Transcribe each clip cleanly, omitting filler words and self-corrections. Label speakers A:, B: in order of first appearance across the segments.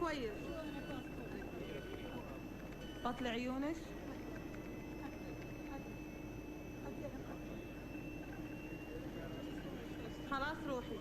A: كويس. بطل عيونك. خلاص روحي.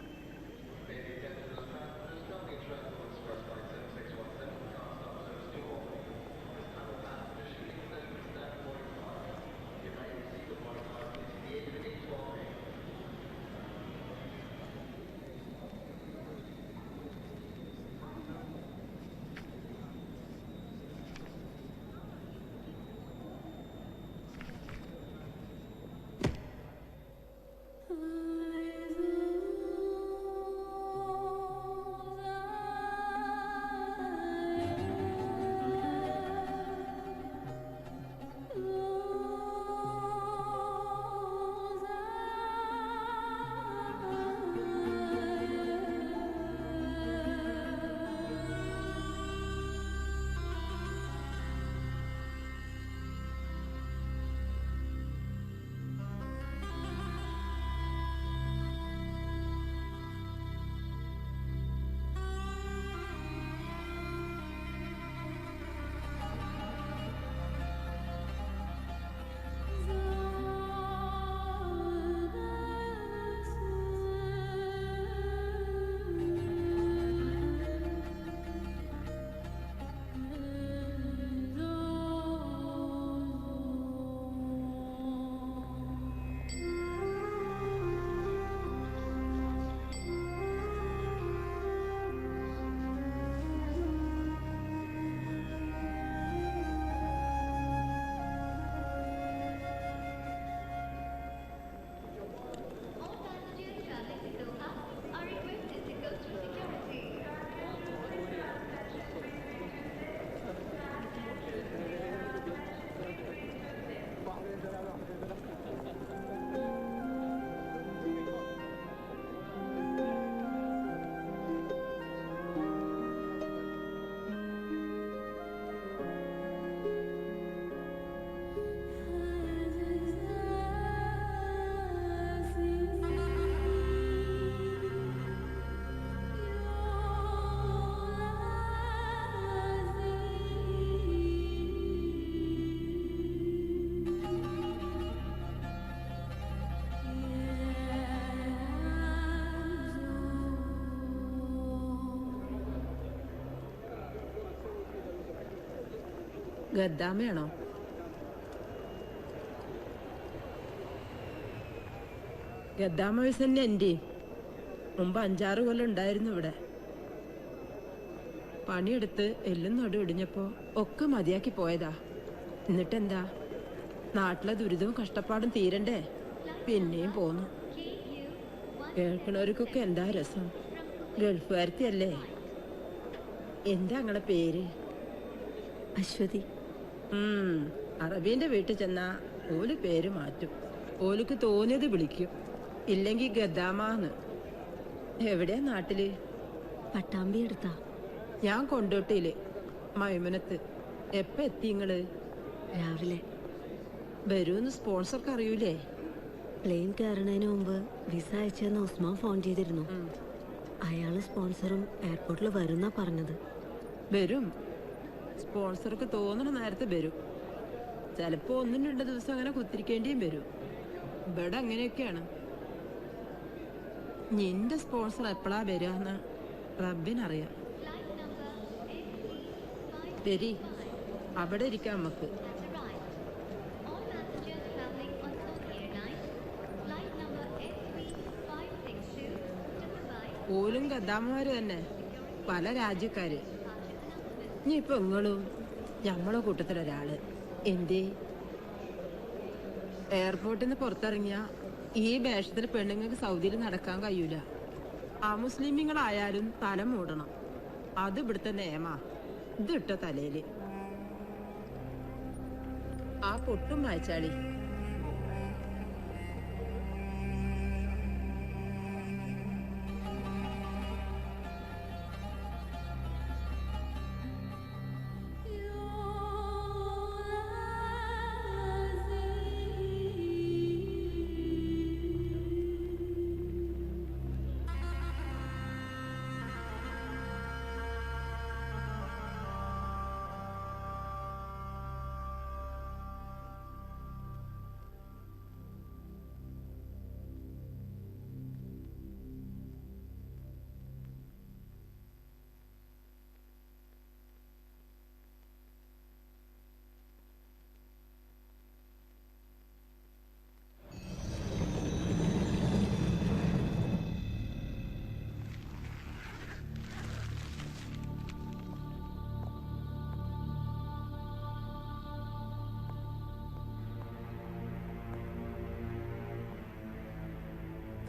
B: ഗദ്ദാമയാണോ? ഗദ്ദാമ വയസ്സ് തന്നെ എൻ്റെ. മുമ്പ് 5-6 കൊല്ലം ഉണ്ടായിരുന്നു ഇവിടെ. പണിയെടുത്ത് എല്ലും നടു ഇടിഞ്ഞപ്പോ ഒക്കെ മതിയാക്കി പോയതാ. എന്നിട്ടെന്താ, നാട്ടിലെ ദുരിതവും കഷ്ടപ്പാടും തീരണ്ടേ? പിന്നെയും പോന്നു. കേൾക്കണവർക്കൊക്കെ എന്താ രസം. ഗൾഫുകാരത്തിയല്ലേ? എന്താ നിങ്ങളെ പേര്?
C: അശ്വതി.
B: അറബീന്റെ വീട്ടിൽ ചെന്നാ ഓല് പേര് മാറ്റും. ഓലിക്ക് തോന്നിയത് വിളിക്കും. ഇല്ലെങ്കിൽ ഗദ്ദാമാന്ന്. എവിടെയാ നാട്ടില്?
C: പട്ടാമ്പി എടുത്താ.
B: ഞാൻ കൊണ്ടോട്ടിയില് മൈമനത്ത്. എപ്പ എത്തി നിങ്ങള്?
C: രാവിലെ.
B: വരൂന്ന് സ്പോൺസർക്ക് അറിയൂലേ?
C: പ്ലെയിൻ കയറുന്നതിന് മുമ്പ് വിസ അയച്ചെന്ന് ഉസ്മാൻ ഫോൺ ചെയ്തിരുന്നു. അയാള് സ്പോൺസറും എയർപോർട്ടിൽ വരുന്നാ പറഞ്ഞത്.
B: വരും. സ്പോൺസർക്ക് തോന്നണ നേരത്തെ വരും. ചിലപ്പോ 1-2 ദിവസം അങ്ങനെ കുത്തിരിക്കേണ്ടിയും വരും. ഇവിടെ അങ്ങനെയൊക്കെയാണ്. നിന്റെ സ്പോൺസർ എപ്പോഴാ വരാന്ന് റബ്ബിനറിയാം. വരി, അവിടെ ഇരിക്കാം നമുക്ക്. ഓലും ഗദ്ദാമമാര് തന്നെ, പല രാജ്യക്കാര്. ഇനിയിപ്പൊ നിങ്ങളും ഞമ്മളെ കൂട്ടത്തിലൊരാള്. എന്തേ? എയർപോർട്ടിൽ നിന്ന് പുറത്തിറങ്ങിയ ഈ വേഷത്തിൽ പെണ്ണുങ്ങൾക്ക് സൗദിയിൽ നടക്കാൻ കഴിയൂല. മുസ്ലിമീങ്ങളായാലും തല മൂടണം. അത് ഇവിടുത്തെ നിയമാ. ഇത് ഇട്ട തലയില് ആ പൊട്ടും വായിച്ചാളി.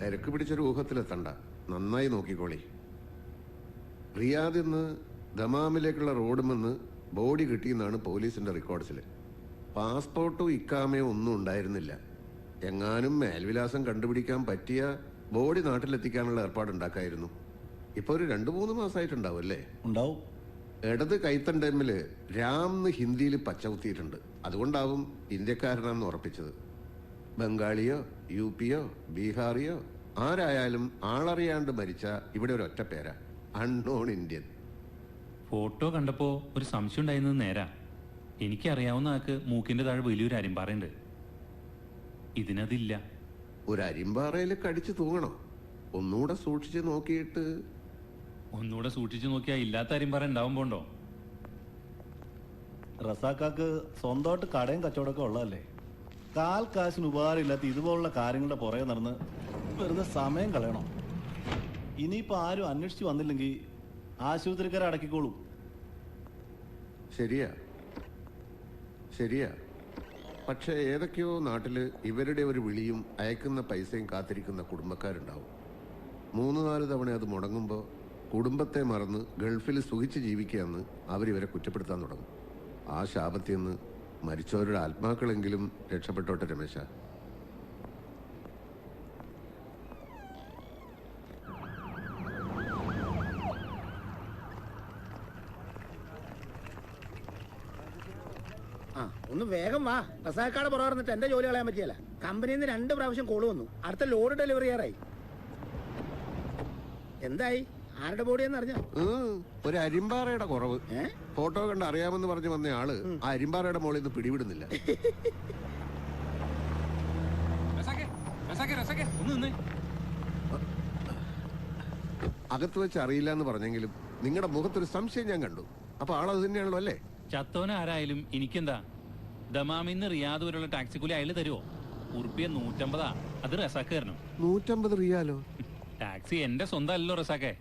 D: തിരക്ക് പിടിച്ചൊരു ഊഹത്തിലെത്തണ്ട. നന്നായി നോക്കിക്കോളി. റിയാദിൽ നിന്ന് ദമാമിലേക്കുള്ള റോഡുമെന്ന് ബോഡി കിട്ടിയെന്നാണ് പോലീസിന്റെ റെക്കോർഡ്സിൽ. പാസ്പോർട്ടും ഇക്കാമയോ ഒന്നും ഉണ്ടായിരുന്നില്ല. എങ്ങാനും മേൽവിലാസം കണ്ടുപിടിക്കാൻ പറ്റിയ ബോഡി നാട്ടിലെത്തിക്കാനുള്ള ഏർപ്പാടുണ്ടാക്കായിരുന്നു. ഇപ്പൊ ഒരു 2-3 മാസമായിട്ടുണ്ടാവും അല്ലേ?
E: ഉണ്ടാവും.
D: ഇടത് കൈത്തണ്ടമ്മില് രാംന്ന് ഹിന്ദിയിൽ പച്ചകുത്തിയിട്ടുണ്ട്. അതുകൊണ്ടാവും ഇന്ത്യക്കാരനാണെന്ന് ഉറപ്പിച്ചത്. ബംഗാളിയോ UP-യോ ബീഹാറിയോ ആരായാലും ആളറിയാണ്ട് മരിച്ച ഇവിടെ ഒരു ഒറ്റ പേരാ, അൺനോൺ ഇന്ത്യൻ.
F: ഫോട്ടോ കണ്ടപ്പോ ഒരു സംശയം ഉണ്ടായിരുന്നത് നേരാ. എനിക്കറിയാവുന്ന ആൾക്ക് മൂക്കിന്റെ താഴെ വലിയൊരു അരിമ്പാറയുണ്ട്. ഇതിനതില്ല.
D: ഒരു അരിമ്പാറയിൽ കടിച്ചു തൂങ്ങണോ? ഒന്നുകൂടെ സൂക്ഷിച്ച് നോക്കിയിട്ട്.
F: ഒന്നുകൂടെ സൂക്ഷിച്ചു നോക്കിയാൽ ഇല്ലാത്ത അരിമ്പാറ ഉണ്ടാവും പോണ്ടോ?
E: റസാക്കാക്ക് സ്വന്തമായിട്ട് കടയും കച്ചവടമൊക്കെ ഉള്ളതല്ലേ? കാൽ കാശിന് ഉപകാരമില്ലാത്ത ഇതുപോലുള്ള കാര്യങ്ങളുടെ പുറകെ നടന്ന് വെറുതെ സമയം കളയണം. ഇനിയിപ്പോ ആരും അന്വേഷിച്ച് വന്നില്ലെങ്കിൽ ആശുപത്രിക്കാരെ അടക്കിക്കോളും.
D: ശരിയാ ശരിയാ. പക്ഷെ ഏതൊക്കെയോ നാട്ടില് ഇവരുടെ ഒരു വിളിയും അയക്കുന്ന പൈസയും കാത്തിരിക്കുന്ന കുടുംബക്കാരുണ്ടാവും. 3-4 തവണ അത് മുടങ്ങുമ്പോൾ കുടുംബത്തെ മറന്ന് ഗൾഫിൽ സുഖിച്ച് ജീവിക്കുകയെന്ന് അവരിവരെ കുറ്റപ്പെടുത്താൻ തുടങ്ങും. ആ ശാപത്തിൽ നിന്ന് മരിച്ചവരുടെ ആത്മാക്കളെങ്കിലും രക്ഷപ്പെട്ടോട്ടെ രമേശ.
G: ഒന്ന് വേഗം വാ. റസാക്കാട് പുറകർന്നിട്ട് എന്റെ ജോലി കളയാൻ പറ്റിയല്ല. കമ്പനിയിൽ നിന്ന് 2 പ്രാവശ്യം കോള് വന്നു. അടുത്ത ലോഡ് ഡെലിവറി ചെയ്യാറായി. എന്തായി? ആരുടെ ബോഡിയെന്ന് അറിഞ്ഞോ?
D: ഒരു അരിമ്പാറയുടെ കുറവ്. ഫോട്ടോ കണ്ട് അറിയാമെന്ന് പറഞ്ഞു വന്ന ആള് ആ അരിമ്പാറയുടെ മോളിൽ നിന്ന് പിടിവിടുന്നില്ല. അകത്ത് വെച്ച് അറിയില്ല എന്ന് പറഞ്ഞെങ്കിലും നിങ്ങളുടെ മുഖത്തൊരു സംശയം ഞാൻ കണ്ടു. അപ്പൊ ആളത് തന്നെയാണല്ലോ അല്ലേ?
F: ചത്തോന ആരായാലും എനിക്കെന്താ? ദമാമിന്ന് റിയാദ് വരെയുള്ള ടാക്സിക്കൂലി അയാൾ തരുമോ? ഉറുപ്പിയ 150. അത് റസാക്ക് തരണം.
D: 150 റിയാലോ?
F: ടാക്സി എന്റെ സ്വന്തം അല്ലല്ലോ റസാക്കെ.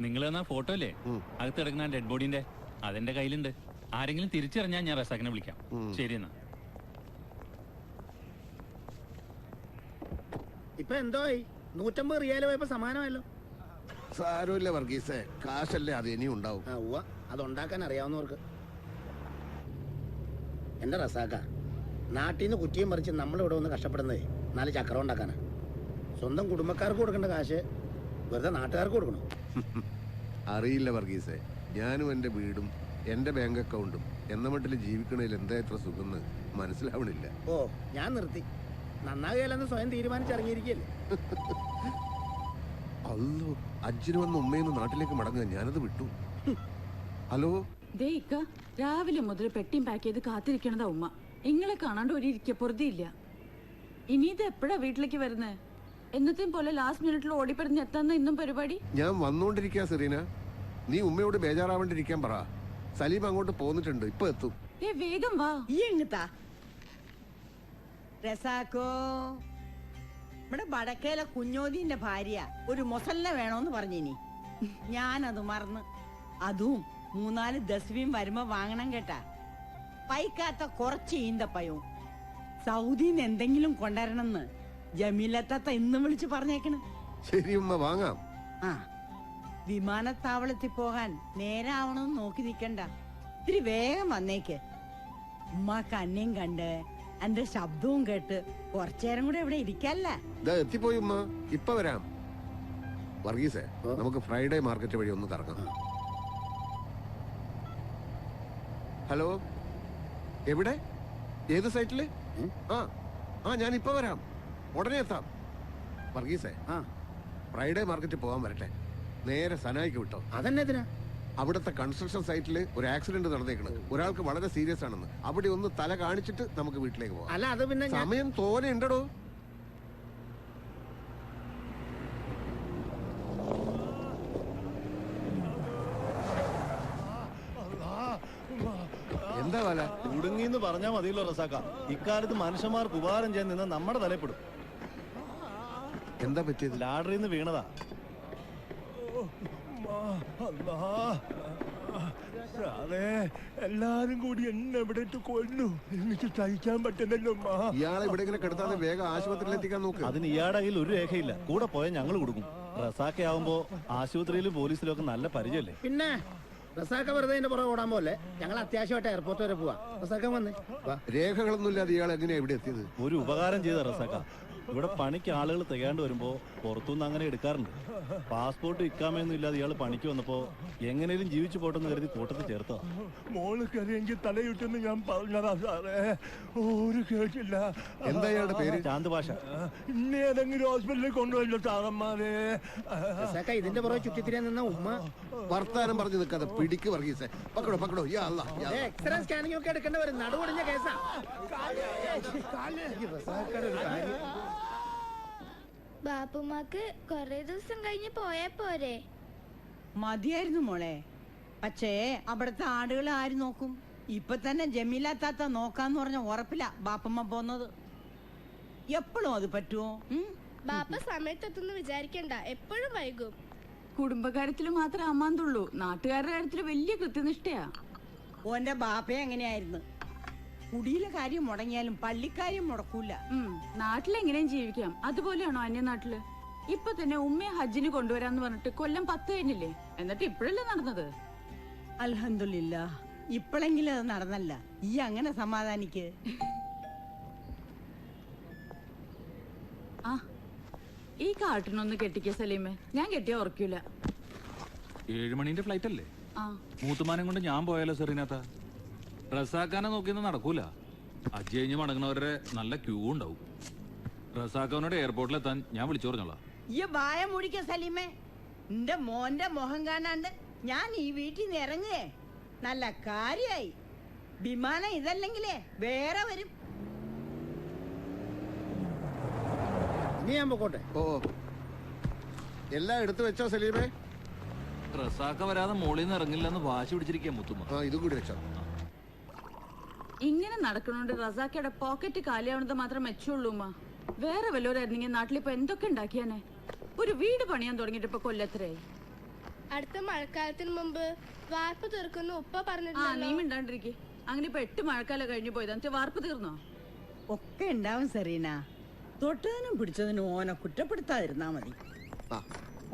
F: നിങ്ങൾ തന്ന ഫോട്ടോ അല്ലേ അകത്ത് കിടക്കുന്ന ഡെഡ് ബോഡിന്റെ? അതെന്റെ കയ്യിലുണ്ട്. ആരെങ്കിലും തിരിച്ചറിഞ്ഞാൽ ഞാൻ റസാക്കിനെ വിളിക്കാം. ശരി എന്നാ.
G: ഇപ്പൊ എന്തോ 150 റിയാല് പോയപ്പോ സമാനമല്ലോ.
D: സാരമില്ല വർഗീസേ, കാശല്ലേ അത് ഇനിയും ഉണ്ടാവും.
G: അതുണ്ടാക്കാൻ അറിയാവുന്നവർക്ക്. എന്റെ റസാക്ക, നാട്ടിൽ നിന്ന് കുറ്റിയും പറിച്ച് നമ്മളിവിടെ ഒന്ന് കഷ്ടപ്പെടുന്നതേ 4 ചക്രം ഉണ്ടാക്കാനാ. സ്വന്തം കുടുംബക്കാർക്ക് കൊടുക്കേണ്ട കാശ് വെറുതെ നാട്ടുകാർക്ക് കൊടുക്കണം.
D: അറിയില്ല വർഗീസേ, ഞാനും എന്റെ വീടും എന്റെ ബാങ്ക് അക്കൗണ്ടും എന്ന മട്ടിൽ ജീവിക്കണതിൽ എന്താ ഇത്ര സുഖം മനസ്സിലാവണില്ല.
G: ഓ, ഞാൻ നിർത്തി. നന്നാകുകയല്ലെന്ന് സ്വയം തീരുമാനിച്ചിറങ്ങിയിരിക്കല്ലേ.
D: അല്ലോ, അച്ഛന് വന്ന് ഉമ്മയെന്ന് നാട്ടിലേക്ക് മടങ്ങുക. ഞാനത് വിട്ടു. ഹലോ
H: രാവിലെ മുതൽ പെട്ടിയും പാക്ക് ചെയ്ത് കാത്തിരിക്കണതാ ഉമ്മ. ഇങ്ങളെ കാണാണ്ട് ഒരു ഇരിക്കപ്പുറതിയില്ല. ഇനി ഇത് എപ്പോഴാ വീട്ടിലേക്ക് വരുന്നേ? എന്നത്തെയും പോലെ ലാസ്റ്റ് മിനിറ്റിൽ ഓടിപ്പറഞ്ഞ് എത്താന്ന ഇന്നും പരിപാടി.
D: ഞാൻ വന്നോണ്ടിരിക്കാ സെറീന. നീ ഉമ്മയോട് ബേജാറാവേണ്ടിരിക്കാൻ പറ. സലീം അങ്ങോട്ട് പോന്നിട്ടുണ്ട്, ഇപ്പൊ എത്തും.
H: വേഗം വാ.
I: രസാക്കോ, ഇവിടെ വടക്കേലെ കുഞ്ഞോദീന്റെ ഭാര്യ ഒരു മൊസല്ല വേണോന്ന് പറഞ്ഞിനി. ഞാനത് മറന്ന്. അതും 3-4 ദസ്വിയും വരുമ്പോ വാങ്ങണം കേട്ടാ. പൈക്കാത്ത കുറച്ച് ഈന്തപ്പയവും സൗദിന്ന് എന്തെങ്കിലും കൊണ്ടുവരണമെന്ന് ജമീലത്താത്ത ഇന്നും വിളിച്ചു പറഞ്ഞേക്കണ്.
D: ശരി ഉമ്മ, വാങ്ങാം.
I: ആ, വിമാനത്താവളത്തിൽ പോകാൻ നേരാവണമെന്ന് നോക്കി നിക്കണ്ട. ഇത്തിരി വേഗം വന്നേക്ക്. ഉമ്മാക്ക് അന്നയും കണ്ട് എന്റെ ശബ്ദവും കേട്ട് കുറച്ചേരം കൂടെ ഇവിടെ ഇരിക്കല്ല.
D: എത്തിപ്പോയി ഉമ്മ, ഇപ്പൊ വരാം. വർഗീസേ, നമുക്ക് ഫ്രൈഡേ മാർക്കറ്റ് വഴി ഒന്ന് കറങ്ങാം. ഹലോ, എവിടെ? ഏത് സൈറ്റില്? ആ ഞാൻ ഇപ്പൊ വരാം, ഉടനെ എത്താം. വർഗീസേ, ഫ്രൈഡേ മാർക്കറ്റ് പോകാൻ വരട്ടെ. നേരെ സനായിക്ക് വിട്ടോ.
G: അതെന്നെ?
D: അവിടുത്തെ കൺസ്ട്രക്ഷൻ സൈറ്റിൽ ഒരു ആക്സിഡന്റ് നടന്നേക്കണ്. ഒരാൾക്ക് വളരെ സീരിയസ് ആണെന്ന്. അവിടെ ഒന്ന് തല കാണിച്ചിട്ട് നമുക്ക് വീട്ടിലേക്ക് പോകാം.
G: അല്ല, അത് പിന്നെ
D: സമയം തോനെ ഉണ്ടോ? എന്താ വല?
E: കുടുങ്ങിന്ന് പറഞ്ഞാൽ മതിയല്ലോ റസാക്ക. ഇക്കാലത്ത് മനുഷ്യന്മാർക്ക് ഉപകാരം ചെയ്യാൻ നിന്ന് നമ്മുടെ തലപ്പെടും.
D: എന്താ പറ്റിയത്?
E: ലാഡറിന്ന് വീണതാ.
J: സാറേ എല്ലാരും കൂടി എന്നെ ഇവിടെ ഇട്ട് കൊല്ലു. എനിക്ക് സഹിക്കാൻ പറ്റുന്നല്ലോ അമ്മ.
D: ഇയാളെ ഇവിടെ ഇങ്ങനെ കിടത്താതെ വേഗം ആശുപത്രിയിൽ എത്തിക്കാൻ നോക്ക്.
E: അതിന് ഇയാളുടെ കയ്യിൽ ഒരു രേഖയില്ല. കൂടെ പോയാൽ ഞങ്ങൾ കൊടുക്കും. റസാക്കയാവുമ്പോ ആശുപത്രിയിലും പോലീസിലും ഒക്കെ നല്ല പരിചയല്ലേ.
G: പിന്നെ റസാക്ക വെറുതെ എന്റെ പുറകെ ഓടാൻ പോലെ ഞങ്ങൾ അത്യാവശ്യമായിട്ട് എയർപോർട്ട് വരെ പോവാ. റസാക്ക വന്നേ വാ.
D: രേഖകളൊന്നും ഇല്ലാതെ ഇയാൾ എങ്ങനെയാ ഇവിടെ എത്തിയത്?
E: ഒരു ഉപകാരം ചെയ്ത റസാക്ക. ഇവിടെ പണിക്ക് ആളുകൾ തികയാണ്ട് വരുമ്പോ പുറത്തുനിന്ന് അങ്ങനെ എടുക്കാറുണ്ട്. പാസ്പോർട്ട് ഇക്കാമയൊന്നും ഇല്ലാതെ ഇയാൾ പണിക്ക് വന്നപ്പോ എങ്ങനെയും ജീവിച്ചു പോട്ടെന്ന് കരുതി കൂട്ടത്തിൽ ചേർത്തോ.
J: മോള് കറിയെങ്കിൽ തലയിട്ടെന്ന് ഞാൻ പറഞ്ഞതാ സാറേ. ഒരു കേട്ടില്ല.
D: എന്താ ഇയാളുടെ പേര്?
E: ചാന്ത് ഭാഷ.
J: ഇന്നെ ഏതെങ്കിലും ഹോസ്പിറ്റലിൽ കൊണ്ടുവല്ലോ സാറന്മാരെ.
G: റസാക്ക ഇതിന്റെ പുറകെ ചുറ്റിത്തിരിയാൻ നിന്ന ഉമ്മ
D: വർത്താനം പറഞ്ഞു നിൽക്കാതെ പിടിക്ക് വർഗീസേ. പക്കടോ പക്കടോ. യാ അല്ലാ, യാ അല്ലാ.
G: എക്സ്റേ സ്കാനിങ് ഒക്കെ എടുക്കേണ്ടി വരും. നടുവൊടിഞ്ഞ കേസാ. ഈ റസാക്കയുടെ ഒരു കാര്യം.
K: ബാപ്പുമാക്ക് കൊറേ ദിവസം കഴിഞ്ഞ് പോയാ പോരെ?
I: മതിയായിരുന്നു മോളെ. പക്ഷേ അവിടുത്തെ ആടുകൾ ആര് നോക്കും? ഇപ്പൊ തന്നെ ജമീല താത്ത നോക്കാന്ന് പറഞ്ഞ ഉറപ്പില്ല ബാപ്പമ്മ പോന്നത്. എപ്പോഴും അത് പറ്റുമോ?
K: ബാപ്പ സമയത്തെത്തുന്ന് വിചാരിക്കണ്ട, എപ്പോഴും വൈകും.
H: കുടുംബകാര്യത്തിൽ മാത്രമേ അമ്മാന്തുള്ളൂ. നാട്ടുകാരുടെ കാര്യത്തിൽ വലിയ കൃത്യനിഷ്ഠയാ.
I: ഓന്റെ ബാപ്പ എങ്ങനെയായിരുന്നു? കുടിയിലെ കാര്യം മുടങ്ങിയാലും പള്ളിക്കാര്യം മുടക്കൂല.
H: നാട്ടിലെങ്ങനെയും ജീവിക്കാം. അതുപോലെയാണോ അന്യനാട്ടില്? ഇപ്പൊ തന്നെ ഉമ്മയെ ഹജ്ജിന് കൊണ്ടുവരാന്ന് പറഞ്ഞിട്ട് കൊല്ലം 10 കഴിഞ്ഞില്ലേ? എന്നിട്ട് ഇപ്പോഴല്ലേ നടന്നത്?
I: അൽഹംദുലില്ലാ, ഇപ്പോഴെങ്കിലും അത് നടന്നല്ല. ഈ അങ്ങനെ സമാധാനിക്ക്.
H: ആ ഈ കാട്ടിനൊന്ന് കെട്ടിക്ക സലീമേ. ഞാൻ കെട്ടിയാ ഉറക്കൂല.
F: 7 മണിന്റെ ഫ്ലൈറ്റ് അല്ലേ?
H: ആ
F: മൂത്തുമാനം കൊണ്ട് ഞാൻ പോയാലോ സെറീനാത്ത? റസാക്കാനെ നോക്കിയൊന്നും നടക്കൂല. അജ്ജ് കഴിഞ്ഞ് മടങ്ങുന്നവരുടെ നല്ല ക്യൂ ഉണ്ടാവും. റസാക്കാനോട് എയർപോർട്ടിലെത്താൻ ഞാൻ വിളിച്ചു പറഞ്ഞോളാം.
I: ഈ വായ മുടിക്ക സലീമേ. എന്റെ മോന്റെ മുഖം കാണാണ്ട് ഞാൻ ഈ വീട്ടിൽ നിന്ന് ഇറങ്ങുകയെ നല്ല കാര്യായി. വിമാനം ഇതല്ലെങ്കിലേ വേറെ വരും.
G: ഇനി ഞാൻ പൊക്കോട്ടെ.
D: ഓ എല്ലാം എടുത്തു വെച്ചോ സലീമേ?
F: റസാക്ക വരാതെ മോളിൽ നിന്ന് ഇറങ്ങില്ലെന്ന് വാശി പിടിച്ചിരിക്കുക മുത്തുമ്മ.
D: ആ ഇതും കൂടി വെച്ചോ.
H: ഇങ്ങനെ നടക്കണോണ്ട് റസാക്കയുടെ പോക്കറ്റ് കാലിയാവുന്നത് മാത്രം മെച്ചുള്ളൂ. വേറെ വല്ലവരായിരുന്നെങ്കിൽ നാട്ടിലിപ്പോ എന്തൊക്കെ ഉണ്ടാക്കിയാനെ. ഒരു വീട് പണിയാൻ തുടങ്ങിയിട്ട് ഇപ്പൊ കൊല്ലത്രയായി.
K: അടുത്ത മഴക്കാലത്തിന് മുമ്പ് വാർപ്പ് തീർക്കുന്നു ഉപ്പ
H: ആ
K: പറഞ്ഞിട്ടുണ്ടല്ലോ.
H: നീ മിണ്ടാണ്ടിരിക്കെ. അങ്ങനെ ഇപ്പൊ 8 മഴക്കാലം കഴിഞ്ഞു പോയത്. എന്നിട്ട് വാർപ്പ് തീർന്നോ?
I: ഒക്കെ ഉണ്ടാവും സെറീന. തൊട്ടതിനും പിടിച്ചതിനും ഓനെ കുറ്റപ്പെടുത്താതിരുന്നാ മതി.
D: ആ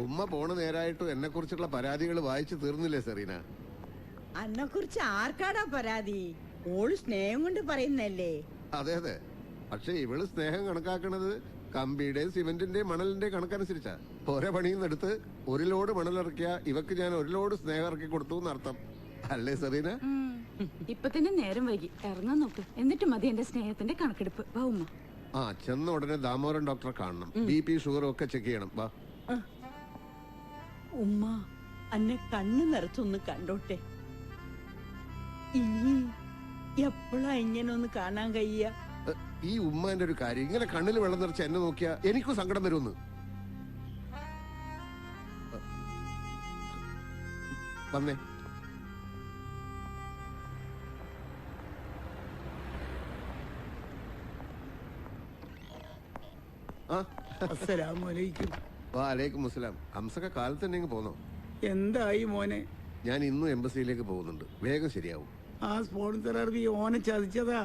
D: ഉമ്മ പോണ നേരായിട്ടും എന്നെ കുറിച്ചുള്ള പരാതികൾ വായിച്ചു തീർന്നില്ലേ സെറീന?
I: അന്നെ കുറിച്ച് ആർക്കാടാ പരാതി? ഓള് സ്നേഹം കൊണ്ട് പറയുന്നല്ലേ.
D: അതെ അതെ. പക്ഷെ ഇവള് സ്നേഹം കണക്കാക്കണത് കമ്പിയുടെയും സിമെന്റിന്റെയും മണലിന്റെയും കണക്കനുസരിച്ചാ. ഓരോ പണിയിൽ നിന്നെടുത്ത് 1 ലോഡ് മണലിറക്കിയ ഇവക്ക് ഞാൻ 1 ലോഡ് സ്നേഹം ഇറക്കി കൊടുത്തു എന്നർത്ഥം അല്ലേ സെറീന?
H: ഇപ്പൊ തന്നെ നേരം വൈകി. ഇറങ്ങാൻ നോക്ക്. എന്നിട്ട് മതി എന്റെ സ്നേഹത്തിന്റെ കണക്കെടുപ്പ്. വാ ഉമ്മ.
D: ആ ചെന്ന ഉടനെ ദാമോദരൻ ഡോക്ടറെ കാണണം. BP ഷുഗറും ഒക്കെ ചെക്ക് ചെയ്യണം. വാ.
I: ഉമ്മ അന്നെ കണ്ണു നിറച്ചൊന്ന് കണ്ടോട്ടെ. ഇനി എപ്പോഴാ ഇങ്ങനെ ഒന്ന് കാണാൻ കഴിയ?
D: ഈ ഉമ്മാന്റെ ഒരു കാര്യം, ഇങ്ങനെ കണ്ണിൽ വെള്ളം നിറച്ച് എന്നെ നോക്കിയാ എനിക്കും സങ്കടം വരുമെന്ന്. വന്നേ.
J: അസ്സലാമലൈക്കും.
D: വാലേക്കും അസ്സലാം. ഹംസക്ക കാലത്ത് തന്നെ ഇങ്ങ് പോന്നോ?
J: എന്തായി മോനെ?
D: ഞാൻ ഇന്നും എംബസിയിലേക്ക് പോകുന്നുണ്ട്. വേഗം ശരിയാവും.
J: ആ സ്പോൺസർ അറബി ഓനെ ചതിച്ചതാ.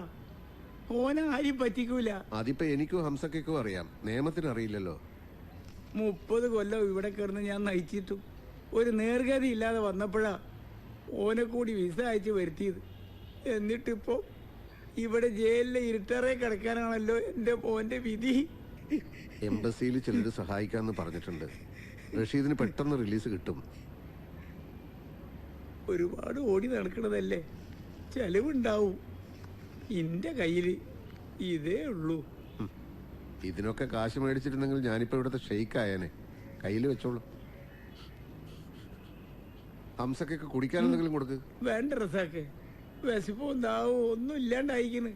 J: ഓനെ ആരും പറ്റിക്കൂല.
D: അതിപ്പോ എനിക്കും ഹംസക്കും അറിയാം, നിയമത്തിന് അറിയില്ലല്ലോ.
J: 30 കൊല്ലം ഇവിടെ കിടന്ന് ഞാൻ നയിച്ചിട്ടും ഒരു നേർഗതി ഇല്ലാതെ വന്നപ്പോഴാ ഓനെ കൂടി വിസ അയച്ച് വരുത്തിയത്. എന്നിട്ടിപ്പോ ഇവിടെ ജയിലിലെ ഇരുട്ടറേ കിടക്കാനാണല്ലോ എന്റെ മോന്റെ വിധി.
D: എംബസിയിൽ ചിലര് സഹായിക്കാന്ന് പറഞ്ഞിട്ടുണ്ട്. റഷീദിന് പെട്ടെന്ന് റിലീസ് കിട്ടും.
J: ഒരുപാട് ഓടി നടക്കണതല്ലേ, ചെലവുണ്ടാവും. എന്റെ കയ്യില് ഇതേ ഉള്ളൂ.
D: ഇതിനൊക്കെ കാശ് മേടിച്ചിരുന്നെങ്കിൽ ഞാനിപ്പോ ഇവിടുത്തെ ഷെയ്ക്ക് ആയേനെ. കയ്യിൽ വെച്ചോളൂ. ഹംസക്കൊക്കെ കുടിക്കാൻ എന്തെങ്കിലും കൊടുക്ക്.
J: വേണ്ട റസാക്കെ, വിശപ്പോ എന്താവും ഒന്നും ഇല്ലാണ്ടായിക്കണ്.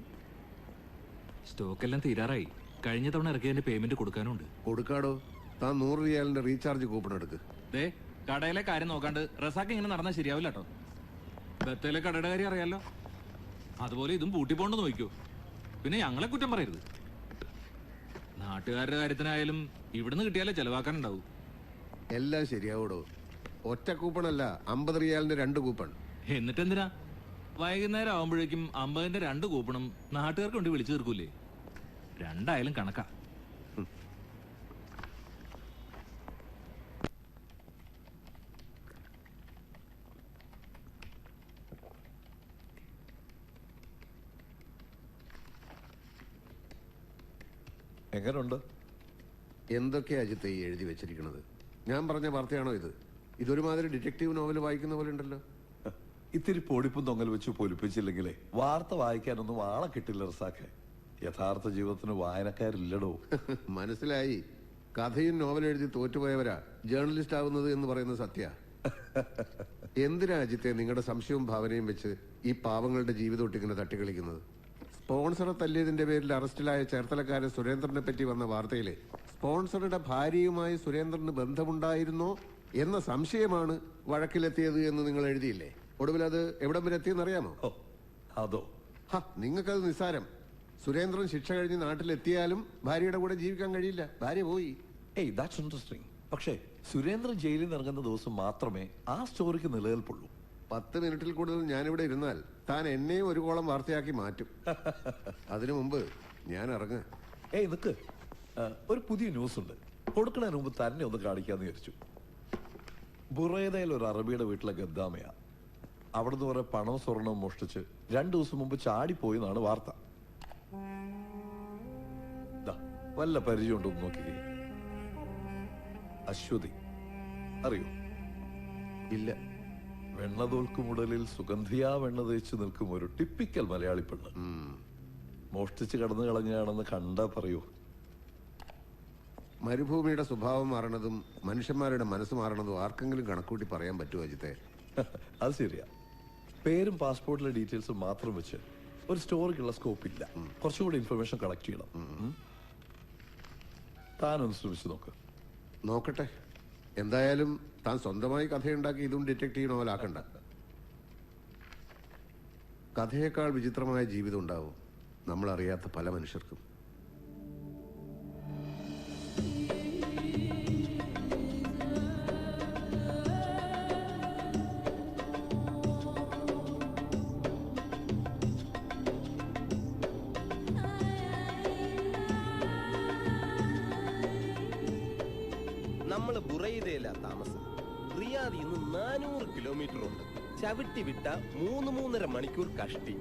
F: സ്റ്റോക്ക് എല്ലാം തീരാറായി. കഴിഞ്ഞ തവണ ഇറക്കിയതിന്റെ പേയ്മെന്റ് കൊടുക്കാനുണ്ട്.
D: കൊടുക്കാടോ. താൻ 100 റിയാലിന്റെ റീചാർജ് കൂപ്പൺ എടുക്ക്.
F: ദേ കടയിലെ കാര്യം നോക്കാണ്ട് റസാക്ക് ഇങ്ങനെ നടന്നാൽ ശരിയാവില്ല കേട്ടോ. ബത്തേലെ കടയുടെ കാര്യം അറിയാലോ. അതുപോലെ ഇതും പൂട്ടിപ്പോണ്ടെന്ന് നോക്കൂ. പിന്നെ ഞങ്ങളെ കുറ്റം പറയരുത്. നാട്ടുകാരുടെ കാര്യത്തിനായാലും ഇവിടുന്ന് കിട്ടിയാലേ ചെലവാക്കാനുണ്ടാവും.
D: എല്ലാം ശരിയാവൂടോ. ഒറ്റ കൂപ്പൺ അല്ല, 50 റിയാലിന്റെ 2 കൂപ്പൺ.
F: എന്നിട്ടെന്തിനാ വൈകുന്നേരം ആവുമ്പോഴേക്കും 50-ന്റെ 2 കൂപ്പണും നാട്ടുകാർക്ക് കൊണ്ട് വിളിച്ചു തീർക്കൂലേ? രണ്ടായാലും കണക്കാ.
L: എങ്ങനുണ്ട്?
D: എന്തൊക്കെയാ അജിത്ത് ഈ എഴുതി വെച്ചിരിക്കുന്നത്? ഞാൻ പറഞ്ഞ വാർത്തയാണോ ഇത്? ഇതൊരുമാതിരി ഡിറ്റക്റ്റീവ് നോവൽ വായിക്കുന്ന പോലെ ഉണ്ടല്ലോ.
L: ഇത്തിരി പൊടിപ്പും തൊങ്ങൽ വെച്ച് പൊലിപ്പിച്ചില്ലെങ്കിലേ വാർത്ത വായിക്കാനൊന്നും ആളെ കിട്ടില്ല റസാഖെ. യഥാർത്ഥ ജീവിതത്തിന് വായനക്കാരില്ലടോ.
D: മനസ്സിലായി. കഥയും നോവൽ എഴുതി തോറ്റുപോയവരാ ജേർണലിസ്റ്റ് ആവുന്നത് എന്ന് പറയുന്നത് സത്യ. എന്തിനാ അജിത്തെ നിങ്ങളുടെ സംശയവും ഭാവനയും വെച്ച് ഈ പാവങ്ങളുടെ ജീവിതം ഒട്ടിങ്ങനെ തട്ടിക്കളിക്കുന്നത്? സ്പോൺസറെ തല്ലിയതിന്റെ പേരിൽ അറസ്റ്റിലായ ചേർത്തലക്കാരൻ സുരേന്ദ്രനെ പറ്റി വന്ന വാർത്തയിലെ സ്പോൺസറുടെ ഭാര്യയുമായി സുരേന്ദ്രന് ബന്ധമുണ്ടായിരുന്നോ എന്ന സംശയമാണ് വഴക്കിലെത്തിയത് എന്ന് നിങ്ങൾ എഴുതിയില്ലേ? ഒടുവിൽ അത് എവിടം വരെ എത്തിയെന്നറിയാമോ?
L: അതോ
D: നിങ്ങൾക്കത് നിസ്സാരം. സുരേന്ദ്രൻ ശിക്ഷ കഴിഞ്ഞ് നാട്ടിലെത്തിയാലും ഭാര്യയുടെ കൂടെ ജീവിക്കാൻ കഴിയില്ല. ഭാര്യ പോയി.
L: That's interesting. പക്ഷേ സുരേന്ദ്രൻ ജയിലിൽ നിന്ന് ഇറങ്ങുന്ന ദിവസം മാത്രമേ ആ സ്റ്റോറിക്ക് നിലനിൽപ്പുള്ളൂ.
D: 10 മിനിറ്റിൽ കൂടുതൽ ഞാനിവിടെ ഇരുന്നാൽ താൻ എന്നെയും ഒരു കോളം വാർത്തയാക്കി മാറ്റും. അതിനു മുമ്പ് ഞാൻ ഇറങ്ങ.
L: നിക്ക്, ഒരു പുതിയ ന്യൂസ് ഉണ്ട്. കൊടുക്കുന്നതിന് മുമ്പ് തന്നെ ഒന്ന് കാണിക്കാന്ന് വിചാരിച്ചു. ബുറൈദയിൽ ഒരു അറബിയുടെ വീട്ടിലെ ഗദ്ദാമയാ. അവിടുന്ന് കുറെ പണവും സ്വർണവും മോഷ്ടിച്ച് 2 ദിവസം മുമ്പ് ചാടിപ്പോയി എന്നാണ് വാർത്ത. വല്ല പരിചയം നോക്കിക്കേ. അശ്വതി അറിയോ?
D: ഇല്ല.
L: വെണ്ണതോൽക്കുമുടലിൽ സുഗന്ധിയാ വെണ്ണ തേച്ച് നിൽക്കും ഒരു ടിപ്പിക്കൽ മലയാളി പെണ്ണ്. മോഷ്ടിച്ച് കടന്നു കളഞ്ഞാണെന്ന് കണ്ടാ പറയൂ.
D: മരുഭൂമിയുടെ സ്വഭാവം മാറണതും മനുഷ്യന്മാരുടെ മനസ്സ് മാറണതും ആർക്കെങ്കിലും കണക്കൂട്ടി പറയാൻ പറ്റുമോ അജിത്തെ?
L: അത് ശരിയാ. പേരും പാസ്പോർട്ടിലെ ഡീറ്റെയിൽസും മാത്രം വെച്ച് ഒരു സ്റ്റോറിക്കുള്ള സ്കോപ്പ് ഇല്ല. കുറച്ചുകൂടി ഇൻഫർമേഷൻ കളക്ട് ചെയ്യണം. താനൊന്ന് ശ്രമിച്ചു
D: നോക്കട്ടെ. എന്തായാലും താൻ സ്വന്തമായി കഥയുണ്ടാക്കി ഇതും ഡിറ്റക്റ്റീവ് നോവലാക്കണ്ട. കഥയേക്കാൾ വിചിത്രമായ ജീവിതം ഉണ്ടാവും നമ്മൾ അറിയാത്ത പല മനുഷ്യർക്കും.
M: നമ്മള് ബുറൈദയിലാ താമസം. റിയാദിൽ നിന്ന് 400 കിലോമീറ്റർ ഉണ്ട്. ചവിട്ടി വിട്ട 3-3.5 മണിക്കൂർ കഷ്ടി.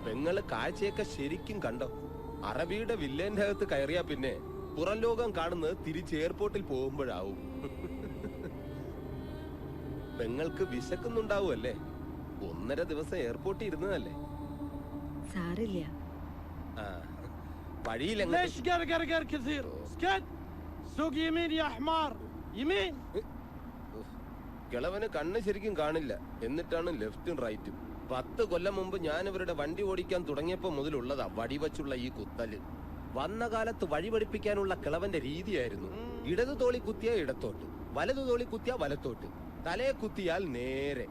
M: പെങ്ങള് കാഴ്ചയൊക്കെ ശരിക്കും കണ്ടോ? അറബിയുടെ വില്ലേന്റെ അകത്ത് കയറിയാ പിന്നെ പുറം ലോകം കാണുന്നത് തിരിച്ച് എയർപോർട്ടിൽ പോകുമ്പോഴാവും. പെങ്ങൾക്ക് വിശക്കുന്നുണ്ടാവുമല്ലേ? 1.5 ദിവസം എയർപോർട്ടിൽ ഇരുന്നതല്ലേ?
C: സാരില്ല.
M: കിളവന് കണ്ണ് ശരിക്കും കാണില്ല. എന്നിട്ടാണ് ലെഫ്റ്റും റൈറ്റും. 10 കൊല്ലം മുമ്പ് ഞാൻ ഇവരുടെ വണ്ടി ഓടിക്കാൻ തുടങ്ങിയപ്പോ മുതലുള്ളതാ വടിവച്ചുള്ള ഈ കുത്തല്. വന്ന കാലത്ത് വഴി പഠിപ്പിക്കാനുള്ള കിളവന്റെ രീതിയായിരുന്നു. ഇടതു തോളി കുത്തിയാ ഇടത്തോട്ട്, വലതു തോളി കുത്തിയാ വലത്തോട്ട്, തലയെ കുത്തിയാൽ നേരെ.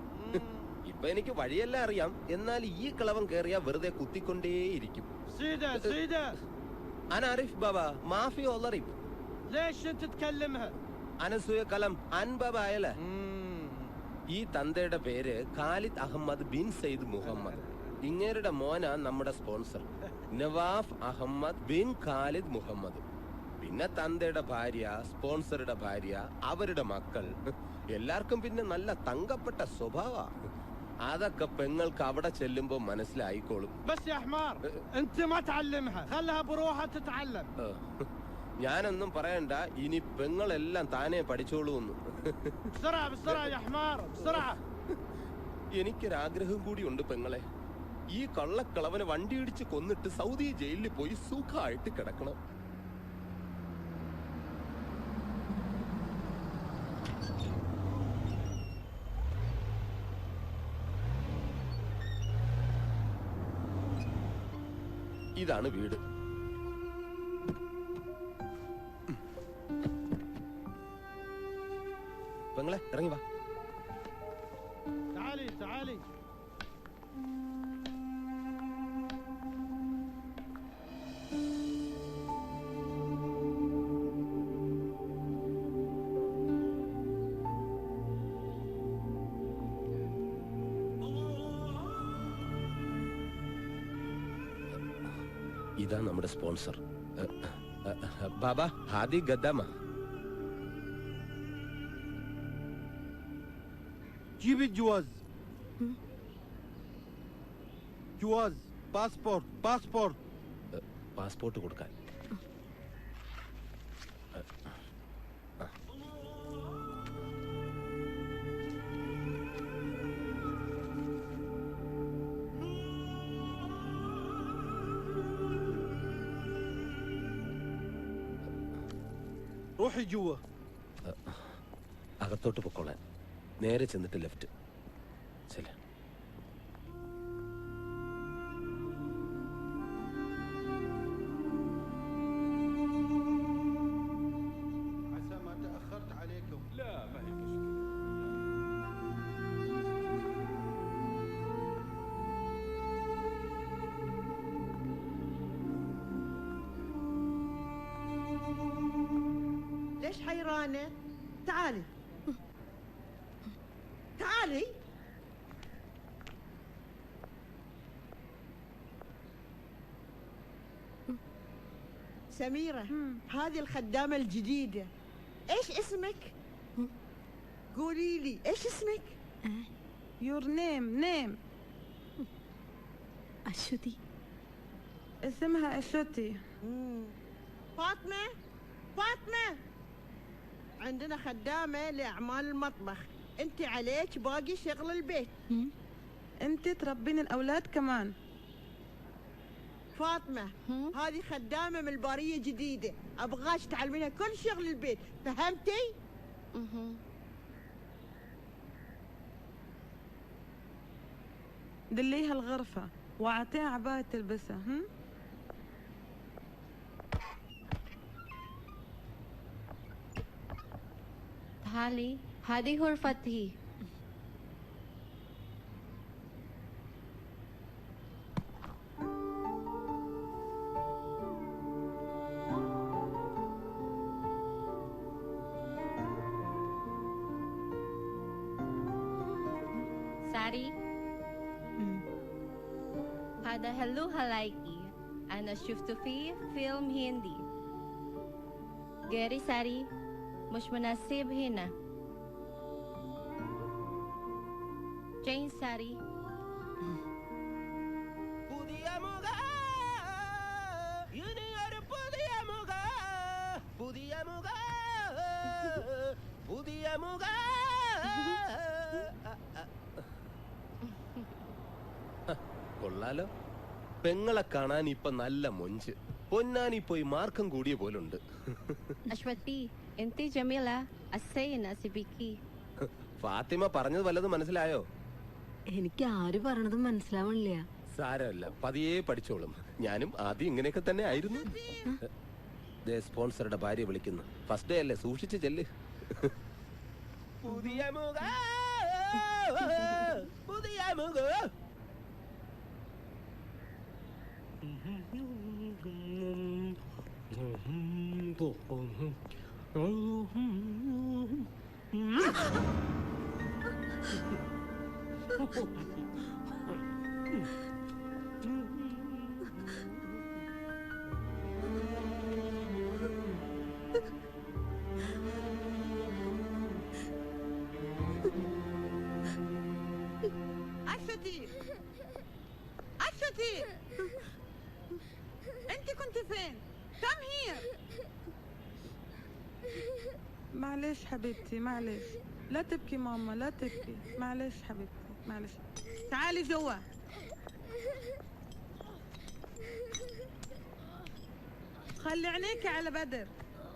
M: ഇപ്പൊ എനിക്ക് വഴിയെല്ലാം അറിയാം. എന്നാൽ ഈ കിളവൻ കേറിയാ വെറുതെ കുത്തിക്കൊണ്ടേയിരിക്കും. അനാരിഫ് ബാബ മാഫി ഓളറിഫ് അനസൂയ കലം അൻബാബായല. ഈ തന്തയുടെ പേര് Khalid Ahmed bin Sayyid Muhammad. ഇങ്ങേരുടെ മോനാ നമ്മുടെ sponsor Nawaf Ahmed bin Khalid Muhammad. പിന്നെ തന്തയുടെ ഭാര്യ, സ്പോൺസറുടെ ഭാര്യ, അവരുടെ മക്കൾ. എല്ലാവർക്കും പിന്നെ നല്ല തങ്കപ്പെട്ട സ്വഭാവ. അതൊക്കെ പെങ്ങൾക്ക് അവിടെ ചെല്ലുമ്പോ മനസ്സിലായിക്കോളും. ഞാനൊന്നും പറയണ്ട, ഇനി പെങ്ങളെല്ലാം താനേ പഠിച്ചോളൂന്ന്. എനിക്കൊരാഗ്രഹം കൂടിയുണ്ട് പെങ്ങളെ. ഈ കള്ളക്കളവനെ വണ്ടി ഇടിച്ച് കൊന്നിട്ട് സൗദി ജയിലിൽ പോയി സുഖമായിട്ട് കിടക്കണം. ഇതാണ് വീട്. പെങ്ങളെ ഇറങ്ങി വാ. ഇതാ നമ്മുടെ സ്പോൺസർ ബാബ ഹാദി ഗദ്ദാമ.
N: جيب الجواز. جواز باسبورت.
M: പാസ്പോർട്ട് കൊടുക്കാൻ.
N: روحي جوا.
M: അകത്തോട്ട് പൊക്കോളാൻ. നേരെ ചെന്നിട്ട് ലെഫ്റ്റ്. ശരി.
N: عسى ما تأخرت عليكم. لا ما هي مشكلة.
I: ليش حيرانة؟ تعالي تعالي. سميرة هذه الخدامة الجديدة. ايش اسمك؟ قولي لي ايش اسمك؟
A: Your name.
C: അശ്വതി.
A: اسمها أشوتي.
I: فاطمة عندنا خدامة لأعمال المطبخ، انت عليك باقي شغل البيت.
A: أنت تربين الأولاد كمان.
I: فاطمة هذه خدامة من البارية جديدة، أبغاش تعلمينها كل شغل البيت، فهمتي؟
A: دليها الغرفة وأعطيها عباية تلبسها.
O: تعالي هذه غرفتي. ساري هذا هلو هلايكي. أنا شفته في فيلم هندي. غيري ساري مش مناسب هنا. جين ساري.
M: കൊള്ളാലോ. പെങ്ങളെ കാണാൻ ഇപ്പൊ നല്ല മൊഞ്ച്. പൊന്നാനി പോയി മാർക്കം കൂടിയ പോലുണ്ട്.
O: أشوتي أنت جميلة السينة سبيكي.
M: ഫാത്തിമ പറഞ്ഞത് വല്ലതും മനസ്സിലായോ?
C: എനിക്ക് ആര് പറഞ്ഞതും മനസ്സിലാവണില്ല.
M: സാരമല്ല, പതിയെ പഠിച്ചോളും. ഞാനും ആദ്യം ഇങ്ങനെയൊക്കെ തന്നെ ആയിരുന്നു. സ്പോൺസറുടെ ഭാര്യ വിളിക്കുന്നു. ഫസ്റ്റ് ഡേ അല്ലേ, സൂക്ഷിച്ച് ചെല്ല്. പുതിയ മുഖ പുതിയ മുഖ.
A: أشوتي أنت كنت فين؟ كم هير. معلش حبيبتي معلش، لا تبكي ماما لا تبكي، معلش حبيبتي معلش. تعالي جوا. خلي عينيك على بدر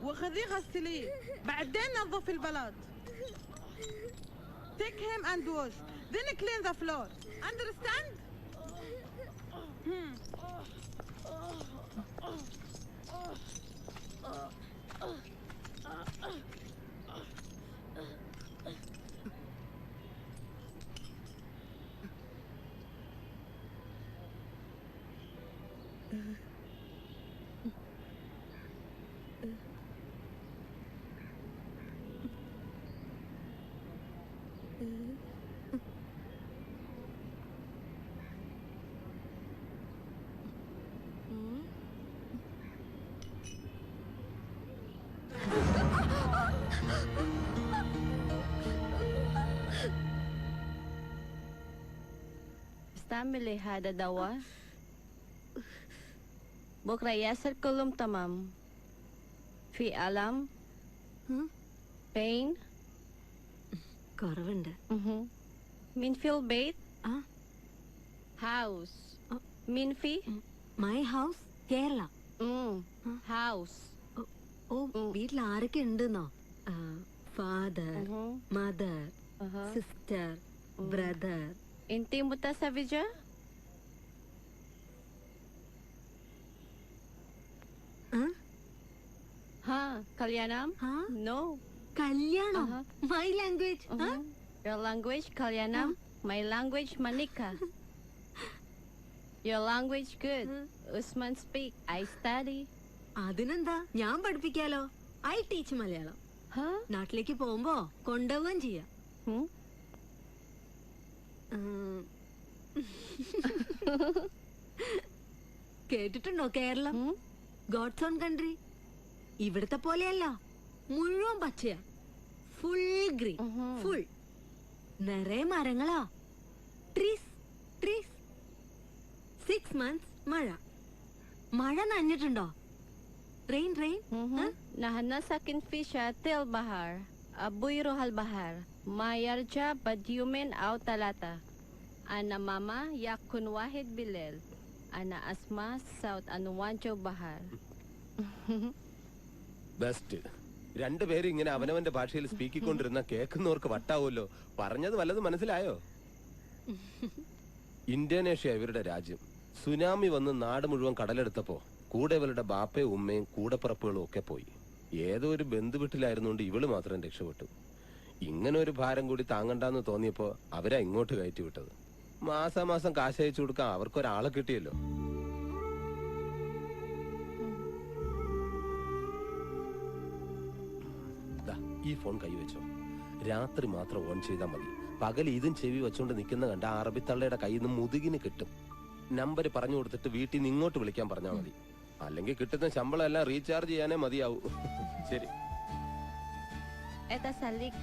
A: وخذيه غسليه، بعدين نظف البلاط. Take him and wash, then clean the floor. Understand?
O: تستعملي هذا دواء؟ بكرة يصير كلهم تمام. في ألم؟ pain?
C: കുറവുണ്ട്.
O: مين في البيت؟ house. مين في؟
C: My house Kerala.
O: house.
C: ഓ വീട്ടിൽ ആരൊക്കെ ഉണ്ടെന്നോ? Father, mother, sister, brother.
O: انتي متزوجة؟ ها كليانام؟ No.
C: കല്യാണം. My language.
O: Your language Kalyanam, my language Manika. Your language good. Usman speak. I study.
C: അതിനെന്താ, ഞാൻ പഠിപ്പിക്കാലോ. I teach Malayalam. നാട്ടിലേക്ക് പോകുമ്പോ കൊണ്ടുപോവുകയും ചെയ്യാം. കേട്ടിട്ടുണ്ടോ കേരളം? God's own country. ഇവിടുത്തെ പോലെയല്ല, മുഴുവൻ പച്ചയാ. Full green. ഫുൾ നിറയെ മരങ്ങളാ. Trees trees. 6 months മഴ. മഴ നനഞ്ഞിട്ടുണ്ടോ? Rain rain.
O: نحن نسكن في شاطئ البحر. أبوي يروح البحر ما يرجع بعد يومين أو 3. أنا ماما يكون 1 بالليل. أنا أسمع صوت أنواجه البحر.
M: ബെസ്റ്റ്. രണ്ടുപേരും ഇങ്ങനെ അവനവന്റെ ഭാഷയിൽ സ്പീക്കിക്കൊണ്ടിരുന്ന കേൾക്കുന്നവർക്ക് വട്ടാവുമല്ലോ. പറഞ്ഞത് വല്ലതും മനസ്സിലായോ? ഇന്തോനേഷ്യ ഇവരുടെ രാജ്യം. സുനാമി വന്ന് നാട് മുഴുവൻ കടലെടുത്തപ്പോ കൂടെ ഇവരുടെ ബാപ്പയും ഉമ്മയും കൂടപ്പിറപ്പുകളും ഒക്കെ പോയി. ഏതോ ഒരു ബന്ധുവീട്ടിലായിരുന്നുകൊണ്ട് ഇവള് മാത്രം രക്ഷപ്പെട്ടു. ഇങ്ങനെ ഒരു ഭാരം കൂടി താങ്ങണ്ടെന്ന് തോന്നിയപ്പോ അവരാ ഇങ്ങോട്ട് കയറ്റി വിട്ടത്. മാസാമാസം കാശ് അയച്ചു കൊടുക്കാൻ അവർക്കൊരാളെ കിട്ടിയല്ലോ. ഈ ഫോൺ കൈവച്ചോ. രാത്രി മാത്രം ഓൺ ചെയ്താൽ മതി. പകൽ ഇതും ചെവി വെച്ചോണ്ട് നിൽക്കുന്ന കണ്ട അറബിത്തള്ളയുടെ കയ്യിൽ നിന്ന് മുതുകിന് കിട്ടും. നമ്പർ പറഞ്ഞു കൊടുത്തിട്ട് വീട്ടിൽ നിന്ന് ഇങ്ങോട്ട് വിളിക്കാൻ പറഞ്ഞാൽ മതി. അല്ലെങ്കിൽ കിട്ടുന്ന ശമ്പളം എല്ലാം റീചാർജ് ചെയ്യാനേ മതിയാവൂ. ശരി.
O: Это Salik.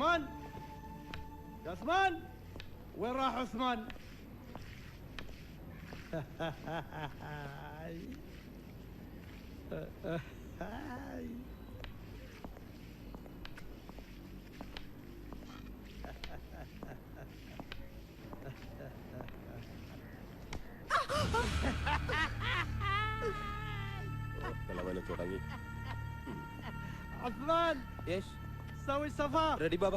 N: عثمان يا عثمان، وين راح عثمان؟
M: കളവന് തുടങ്ങി.
N: عثمان سوي سفر.
M: റെഡി ബാബ.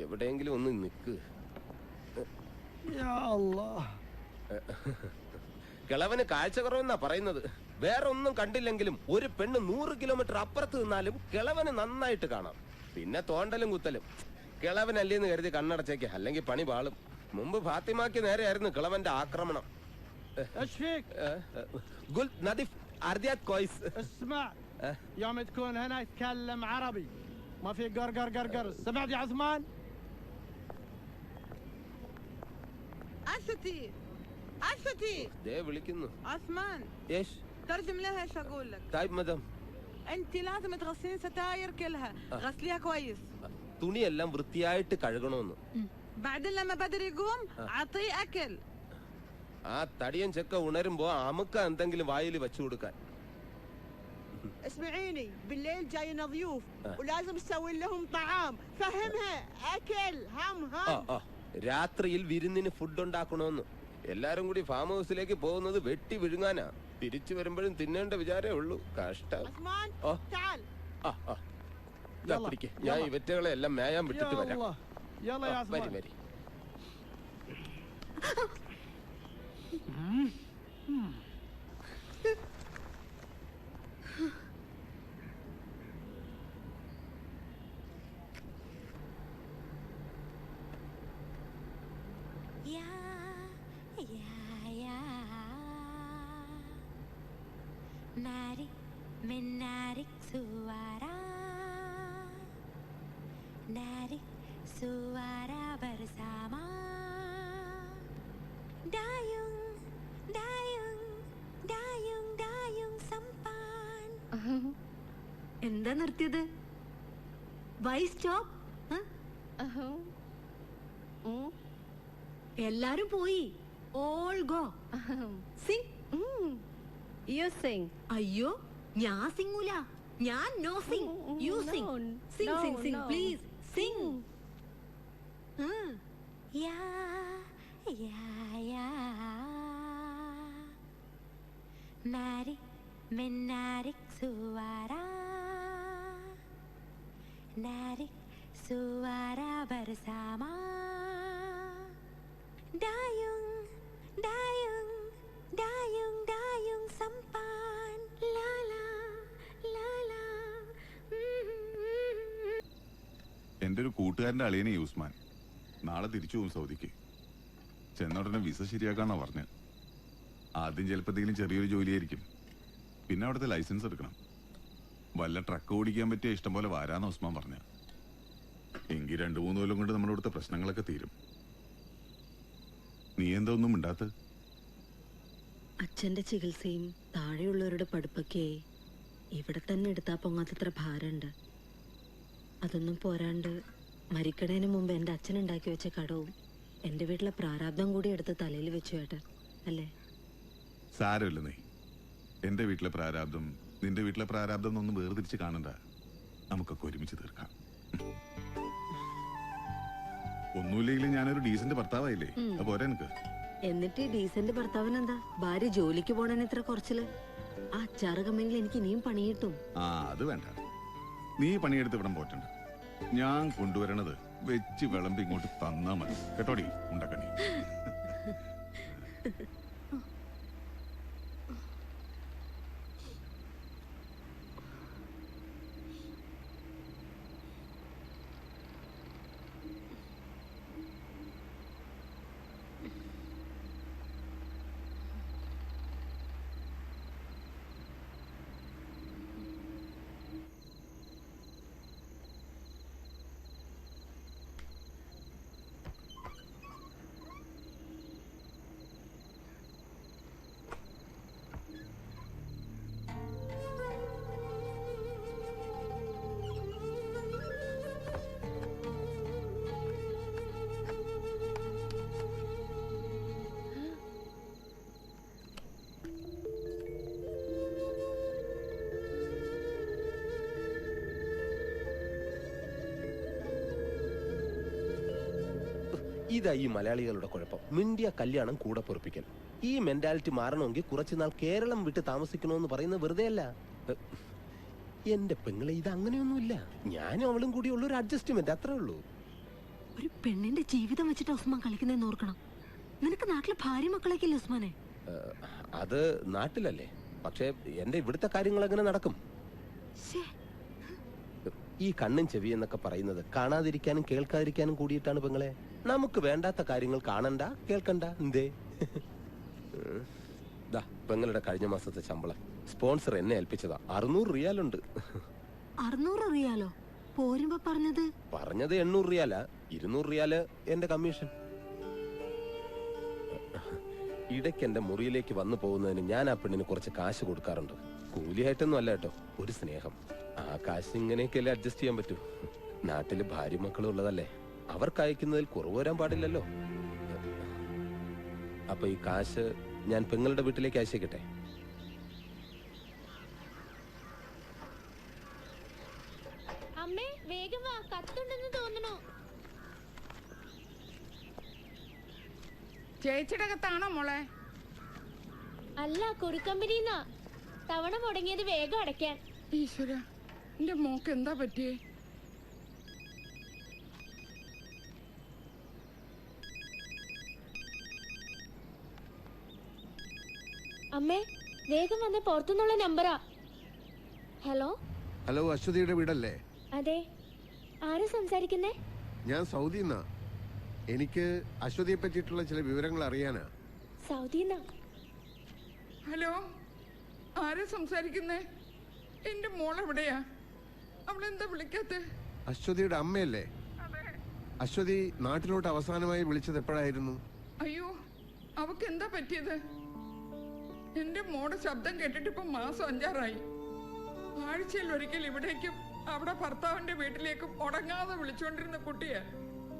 M: എവിടെയെങ്കിലും ഒന്ന് നിക്ക്. കിളവന് കാഴ്ച കുറവെന്നാ പറയുന്നത്. വേറെ ഒന്നും കണ്ടില്ലെങ്കിലും ഒരു പെണ്ണ് 100 കിലോമീറ്റർ അപ്പുറത്ത് നിന്നാലും കിളവന് നന്നായിട്ട് കാണാം. പിന്നെ തോണ്ടലും കുത്തലും. കിളവനല്ലേന്ന് കരുതി കണ്ണടച്ചേക്ക്, അല്ലെങ്കിൽ പണി പാളും. മുമ്പ് ഫാത്തിമാക്ക് നേരെയായിരുന്നു കിളവന്റെ ആക്രമണം. قلت نضيف أرضيات كويس.
N: اسمع يوم تكون هنا يتكلم عربي، ما في قر قر قر. سمعت يا عثمان؟
A: أشتي
M: ده വിളിക്കുന്നു.
A: عثمان
M: ايش؟
A: ترجم لها ايش اقول لك.
M: طيب مدام.
A: انت لازم تغسلين ستاير كلها. غسليها كويس.
M: തുണിയെല്ലാം വൃത്തിയായിട്ട് കഴുകണമെന്ന്.
A: بعدين لما بدر يقوم اعطيه اكل.
M: ആ തടിയൻ ചെക്ക ഉണരുമ്പോ അമുക്ക എന്തെങ്കിലും വായിൽ വെച്ചു കൊടുക്കാൻ.
I: اسمعيني، بالليل جاينا ضيوف ولازم تسوي لهم طعام. فهمها اكل هم.
M: രാത്രിയിൽ വിരുന്നിന് ഫുഡ് ഉണ്ടാക്കണമെന്ന്. എല്ലാരും കൂടി ഫാം ഹൗസിലേക്ക് പോകുന്നത് വെട്ടി വിഴുങ്ങാനാ. തിരിച്ചു വരുമ്പോഴും തിന്നേണ്ട വിചാരേ ഉള്ളൂ. കഷ്ടം. ഞാൻ ഇവറ്റകളെ എല്ലാം മേയാൻ വിട്ടിട്ട് വരാം. വരി വരി.
P: Narik menarik suara, narik suara bersama. Dayung, dayung, dayung, dayung sampan.
C: എന്താ നിർത്തിയത്? Why stop? എല്ലാരും പോയി. All go. Sing.
O: You sing.
C: അയ്യോ, ഞാൻ സിംഗൂല. ഞാൻ no sing. You sing. Sing sing sing please. Sing.
P: Ya, ya, ya. Narik menarik suara, narik suara bersama. Dayung, dayung, dayung, dayung sampan. La la, la la.
Q: എൻ്റെ ഒരു കൂട്ടുകാരൻ്റെ അളിയനെ യൂസ്മാൻ നാളെ തിരിച്ചു പോകും സൗദിക്ക്. ചെന്നോടനെ വിസ ശരിയാക്കാന്നാ പറഞ്ഞ്. ആദ്യം ചിലപ്പോഴത്തേക്കും ചെറിയൊരു ജോലിയായിരിക്കും, പിന്നെ അവിടുത്തെ ലൈസൻസ് എടുക്കണം. വല്ല ട്രക്ക് ഓടിക്കാൻ പറ്റിയ ഇഷ്ടം പോലെ വരാന്ന് ഉസ്മാൻ പറഞ്ഞ. എങ്കിൽ 2-3 കൊല്ലം കൊണ്ട് നമ്മുടെ ഇവിടുത്തെ പ്രശ്നങ്ങളൊക്കെ തീരും. നീ എന്താ ഒന്നും മിണ്ടാത്ത?
C: അച്ഛന്റെ ചികിത്സയും താഴെയുള്ളവരുടെ പഠിപ്പൊക്കെ ഇവിടെ തന്നെ എടുത്താൽ പൊങ്ങാത്തത്ര ഭാരമുണ്ട്. അതൊന്നും പോരാണ്ട് മരിക്കണേന് മുമ്പ് എൻ്റെ അച്ഛൻ ഉണ്ടാക്കി വെച്ച കടവും എൻ്റെ വീട്ടിലെ പ്രാരാബ്ദം കൂടി എടുത്ത് തലയിൽ വെച്ചു ഏട്ടൻ, അല്ലേ?
Q: സാരമില്ല നീ. എൻ്റെ വീട്ടിലെ പ്രാരാബ്ദം നിന്റെ വീട്ടിലെ പ്രാരാബ്ദം എന്നൊന്നും വേർതിരിച്ച് കാണണ്ട. നമുക്കൊക്കെ ഒരുമിച്ച് തീർക്കാം. ഒന്നുമില്ലെങ്കിലും ഞാനൊരു ഡീസന്റ് ഭർത്താവായില്ലേ? പോരാ എനിക്ക്.
C: എന്നിട്ട് ഡീസന്റ് ഭർത്താവിനെന്താ ഭാര്യ ജോലിക്ക് പോണേന് ഇത്ര കുറച്ചില്? ആ അച്ചാറ് കമ്പനിയിൽ എനിക്ക് ഇനിയും പണി കിട്ടും.
Q: ആ, അത് വേണ്ട. നീ പണിയെടുത്ത് ഇവിടം പോറ്റണ്ട. ഞാൻ കൊണ്ടുവരണത് വെച്ച് വിളമ്പി ഇങ്ങോട്ട് തന്നാ മതി കേട്ടോടി ഉണ്ടാക്കണി.
M: ഇതാ ഈ മലയാളികളുടെ കുഴപ്പം. മിണ്ടിയ കല്യാണം കൂടെ പൊറപ്പിക്കൽ. ഈ മെന്റാലിറ്റി മാറണമെങ്കിൽ കുറച്ചുനാൾ കേരളം വിട്ട് താമസിക്കണമെന്ന് പറയുന്നത് വെറുതെ അല്ല. എന്റെ പെങ്ങളെ, ഇത് അങ്ങനെയൊന്നുമില്ല. ഞാനും അവളും കൂടി ഉള്ളൊരു അഡ്ജസ്റ്റ്മെന്റ്, അത്രേ ഉള്ളൂ.
C: ഒരു പെണ്ണിന്റെ ജീവിതം വെച്ചിട്ട് ഉസ്മാൻ കളിക്കുന്നതെന്ന് ഓർക്കണം. നിനക്ക് നാട്ടിലെ ഭാര്യ മക്കളൊക്കെ ഇല്ലേ ഉസ്മാനെ?
M: അത് നാട്ടിലല്ലേ, പക്ഷെ എന്റെ ഇവിടുത്തെ കാര്യങ്ങൾ അങ്ങനെ നടക്കും. ഈ കണ്ണും ചെവി എന്നൊക്കെ പറയുന്നത് കാണാതിരിക്കാനും കേൾക്കാതിരിക്കാനും കൂടിയിട്ടാണ് പെങ്ങളെ. നമുക്ക് വേണ്ടാത്ത കാര്യങ്ങൾ കാണണ്ട, കേൾക്കണ്ട. എന്തേ? ദാ പെങ്ങളുടെ കഴിഞ്ഞ മാസത്തെ ശമ്പളം സ്പോൺസർ എന്നെ ഏൽപ്പിച്ചതാ. 600 റിയാലുണ്ട്.
C: 600 റിയാലോ? പോരുമ്പോ പറഞ്ഞത്
M: 800 റിയാല. 200 റിയാല് എന്റെ കമ്മീഷൻ. ഇടയ്ക്ക് എന്റെ മുറിയിലേക്ക് വന്നു പോകുന്നതിന് ഞാൻ ആ പെണ്ണിന് കുറച്ച് കാശ് കൊടുക്കാറുണ്ട്. കൂലിയായിട്ടൊന്നും അല്ല കേട്ടോ, ഒരു സ്നേഹം. ആ കാശ് ഇങ്ങനെയൊക്കെയല്ലേ അഡ്ജസ്റ്റ് ചെയ്യാൻ പറ്റൂ. നാട്ടില് ഭാര്യ മക്കളും ഉള്ളതല്ലേ, അവർക്ക് അയക്കുന്നതിൽ കുറവ് വരാൻ പാടില്ലല്ലോ. അപ്പൊ ഈ കാശ് ഞാൻ പെങ്ങളുടെ വീട്ടിലേക്ക് അയച്ചേക്കട്ടെ?
K: അമ്മേ, വേഗം വാ, കത്തുണ്ടെന്ന് തോന്നണു.
A: ചേച്ചിയുടെ കത്താണോ മോളെ?
K: അല്ല, കുറിക്കമ്പനിന്നാ. തവണ മുടങ്ങിയത് വേഗം അടയ്ക്കാൻ.
A: ഈശ്വര, എന്റെ മോക്ക് എന്താ പറ്റിയേ?
K: അമ്മേ, വേഗം വന്ന് പുറത്തുനിന്നുള്ള നമ്പറാ. ഹലോ
D: ഹലോ, അശ്വതിയുടെ വീടല്ലേ?
K: അതെ, ആരാ സംസാരിക്കുന്നേ?
D: ഞാൻ സൗദിന്നാ. എനിക്ക് അശ്വതിയെ പറ്റിയിട്ടുള്ള ചില വിവരങ്ങൾ അറിയാനാ.
K: സൗദിന്നാ.
A: ഹലോ,
R: ആരാ സംസാരിക്കുന്നേ? എന്റെ മോളെവിടെയാ? അവളെന്താ വിളിക്കാത്ത?
D: അശ്വതിയുടെ അമ്മയല്ലേ? അശ്വതി നാട്ടിലോട്ട് അവസാനമായി വിളിച്ചത് എപ്പോഴായിരുന്നു?
R: അയ്യോ, അവക്ക് എന്താ പറ്റിയത്? എന്റെ മോടെ ശബ്ദം കേട്ടിട്ട് ഇപ്പൊ മാസം 5-6 ആഴ്ചയിൽ ഒരിക്കൽ ഇവിടേക്കും അവിടെ ഭർത്താവിന്റെ വീട്ടിലേക്കും ഉടങ്ങാതെ വിളിച്ചോണ്ടിരുന്ന കുട്ടിയെ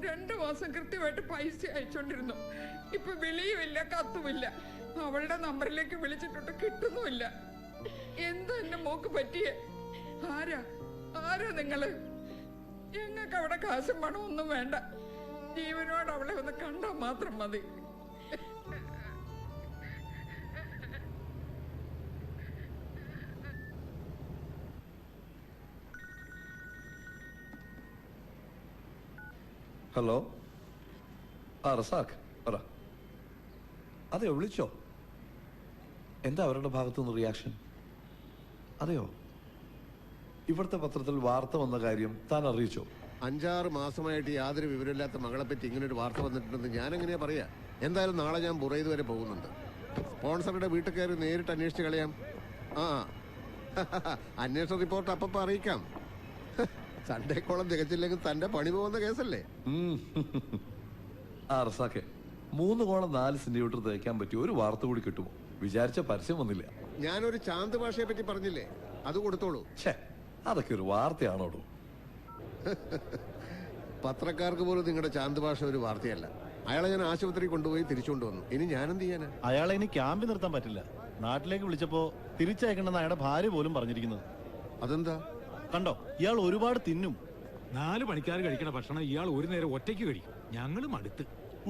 R: 2 മാസം കൃത്യമായിട്ട് പൈസ അയച്ചോണ്ടിരുന്നു. ഇപ്പൊ വിളിയുമില്ല, കത്തുമില്ല. അവളുടെ നമ്പറിലേക്ക് വിളിച്ചിട്ട് കിട്ടുന്നുമില്ല. എന്താ എന്റെ മോക്ക് പറ്റിയേ? ആരാ നിങ്ങള്? ഞങ്ങൾക്ക് അവിടെ കാശും പണം ഒന്നും വേണ്ട. ജീവനോട് അവളെ ഒന്ന് കണ്ടാ മാത്രം മതി.
L: ഹലോ, റസാഖ് പറ. അതെയോ, വിളിച്ചോ? എന്താ അവരുടെ ഭാഗത്തുനിന്ന് റിയാക്ഷൻ? അതെയോ, ഇവിടുത്തെ പത്രത്തിൽ വാർത്ത വന്ന കാര്യം താൻ അറിയിച്ചോ?
D: 5-6 മാസമായിട്ട് യാതൊരു വിവരമില്ലാത്ത മകളെ പറ്റി ഇങ്ങനൊരു വാർത്ത വന്നിട്ടുണ്ടെന്ന് ഞാൻ എങ്ങനെയാ പറയാ? എന്തായാലും നാളെ ഞാൻ ബുറൈദ് വരെ പോകുന്നുണ്ട്. സ്പോൺസറുടെ വീട്ടിൽ കയറി നേരിട്ട് അന്വേഷിച്ച് കളയാം. അന്വേഷണ റിപ്പോർട്ട് അപ്പം അറിയിക്കാം. സൺഡേക്കോളം തികച്ചില്ലെങ്കിൽ തന്റെ പണി പോകുന്ന കേസല്ലേ?
L: റസാഖെ, 3 കോളം 4 സെന്റിമീറ്റർ തേക്കാൻ പറ്റിയ ഒരു വാർത്ത കൂടി കിട്ടുമോ? വിചാരിച്ച പരസ്യം വന്നില്ല.
D: ഞാനൊരു ചാന്ത് ഭാഷയെ പറ്റി പറഞ്ഞില്ലേ, അത് കൊടുത്തോളൂ.
L: അതൊക്കെ ഒരു വാർത്തയാണോടോ?
D: പത്രക്കാർക്ക് പോലും നിങ്ങളുടെ ചാന്ത് ഭാഷ ഒരു വാർത്തയല്ല. അയാളെ ഞാൻ ആശുപത്രി കൊണ്ടുപോയി തിരിച്ചുകൊണ്ടുവന്നു. ഇനി ഞാനെന്ത് ചെയ്യാനാ?
E: അയാളെ ഇനി ക്യാമ്പിൽ നിർത്താൻ പറ്റില്ല. നാട്ടിലേക്ക് വിളിച്ചപ്പോ തിരിച്ചയക്കണമെന്ന് അയാളുടെ ഭാര്യ പോലും പറഞ്ഞിരിക്കുന്നത്.
D: അതെന്താ?
E: കണ്ടോ, ഇയാൾ ഒരുപാട് തിന്നും.
F: 4 പണിക്കാർ കഴിക്കണ ഭക്ഷണം ഇയാൾ ഒരു നേരം ഒറ്റയ്ക്ക് കഴിക്കും. ഞങ്ങളും അടുത്ത്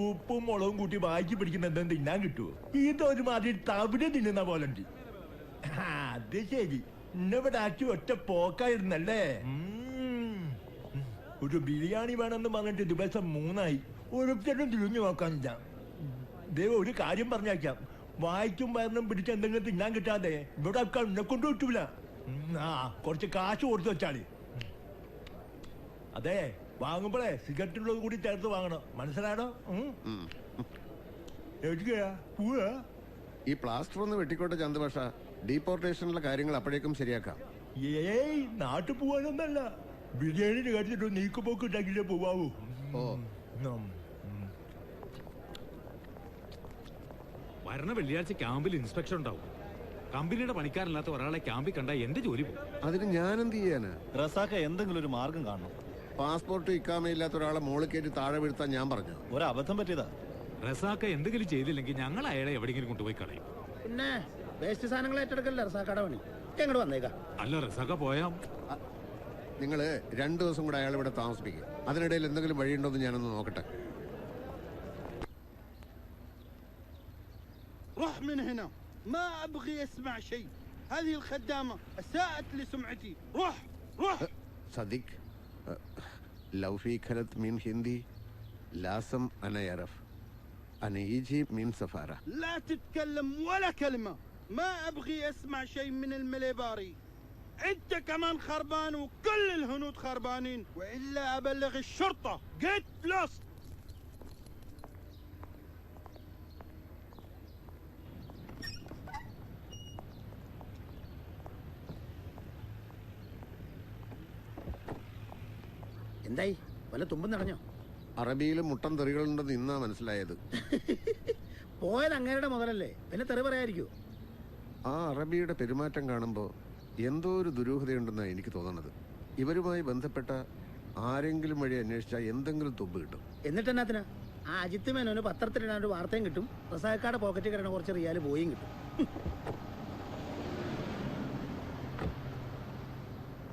S: ഉപ്പും മുളകും കൂട്ടി വായിച്ച് പിടിക്കുന്ന എന്തും തിന്നാൻ കിട്ടുമോ? ഇതൊരുമാതിരി തവിട് തിന്നുന്ന പോലെ ഉണ്ട്. അത് ശരി, ഇന്നിവിടെ ആക്കി ഒറ്റ പോക്കായിരുന്നല്ലേ? ഒരു ബിരിയാണി വേണമെന്ന് പറഞ്ഞിട്ട് ദിവസം 3 ഒരുത്തരും തിരിഞ്ഞു നോക്കാനില്ല. ദൈവം ഒരു കാര്യം പറഞ്ഞേക്കാം, വായിക്കും വയറിനും പിടിച്ച് എന്തെങ്കിലും തിന്നാൻ കിട്ടാതെ ഇവിടെ ആൾക്കാർ എന്നെ കൊണ്ട് കിട്ടൂല. കുറച്ച് കാശ് കൊടുത്തു വെച്ചാല്. അതെ, വാങ്ങുമ്പോഴേ സിഗരറ്റുള്ളത് കൂടി ചേർത്ത് വാങ്ങണം, മനസ്സിലാണോ?
D: ഈ പ്ലാസ്റ്റർ ഒന്ന് വെട്ടിക്കോട്ടെ ചന്ദ്രഭാഷ. ഡീപ്പോർട്ടേഷനിലെ കാര്യങ്ങൾ അപ്പോഴേക്കും ശരിയാക്കാം.
S: ഏയ്, നാട്ടിൽ പോവാനൊന്നല്ല, ബിരിയാണി കഴിച്ചിട്ട് നീക്കുപോക്ക് ഉണ്ടാക്കിയില്ലേ പോവാവൂ.
F: വരണ വെള്ളിയാഴ്ച ക്യാമ്പിൽ ഇൻസ്പെക്ഷൻ ഉണ്ടാവും. കമ്പനിയുടെ പണിക്കാരല്ലാത്ത ഒരാളെ ക്യാമ്പിൽ കണ്ട എന്റെ ജോലി പോകും.
D: അതിന് ഞാൻ എന്ത് ചെയ്യാനാ?
E: റസാഖ, എന്തെങ്കിലും ഒരു മാർഗം കാണണം.
D: പാസ്പോർട്ട് ഇക്കാമയില്ലാത്ത ഒരാളെ മോളിൽ കയറ്റി താഴെ വീഴ്ത്താൻ ഞാൻ പറഞ്ഞു.
E: ഒരു അബദ്ധം പറ്റിയതാ.
F: റസാഖ എന്തെങ്കിലും ചെയ്തില്ലെങ്കിൽ ഞങ്ങൾ അയാളെ എവിടെയെങ്കിലും കൊണ്ടുപോയി കളയും.
G: പിന്നെ വേസ്റ്റ് സാധനങ്ങൾ ഏറ്റെടുക്കല്ലേ റസാഖയുടെ പണി? എങ്ങോട്ട് വന്നേക്കാം.
F: അല്ല, റസാഖ പോയാ
D: നിങ്ങൾ 2 ദിവസം കൂടെ അയാൾ ഇവിടെ താമസിപ്പിക്കും. അതിനിടയിൽ എന്തെങ്കിലും വഴിയുണ്ടോ എന്ന് ഞാനൊന്ന് നോക്കട്ടെ.
N: روح من هنا، ما ابغي اسمع شيء. هذه الخدامه اساءت لسمعتي. روح.
D: صديق لو في كلمة من هندي لازم انا يعرف انا يجي من سفاره.
N: لا تتكلم ولا كلمه، ما ابغي اسمع شيء من المليباري. انت كمان خربان وكل الهنود خربانين، والا ابلغ الشرطه. get lost.
G: എന്തായി? വല്ല തുമ്പും നടഞ്ഞോ?
D: അറബിയിലും മുട്ടൻ തെറികളുണ്ടെന്ന് ഇന്നാ മനസ്സിലായത്.
G: പോയത് അങ്ങേരുടെ മുതലല്ലേ, പിന്നെ തെറി പറയാതിരിക്കൂ.
D: ആ അറബിയുടെ പെരുമാറ്റം കാണുമ്പോൾ എന്തോ ഒരു ദുരൂഹതയുണ്ടെന്നാണ് എനിക്ക് തോന്നുന്നത്. ഇവരുമായി ബന്ധപ്പെട്ട ആരെങ്കിലും വഴി അന്വേഷിച്ചാൽ എന്തെങ്കിലും തുമ്പ് കിട്ടും.
G: എന്നിട്ട് എന്നാത്തിനാ? ആ അജിത്ത് മേനോന് പത്രത്തിലിടാൻ ഒരു വാർത്തയും കിട്ടും, റസാഖയുടെ പോക്കറ്റിൽ കിടന്ന കുറച്ച് റിയാൽ പോയും കിട്ടും.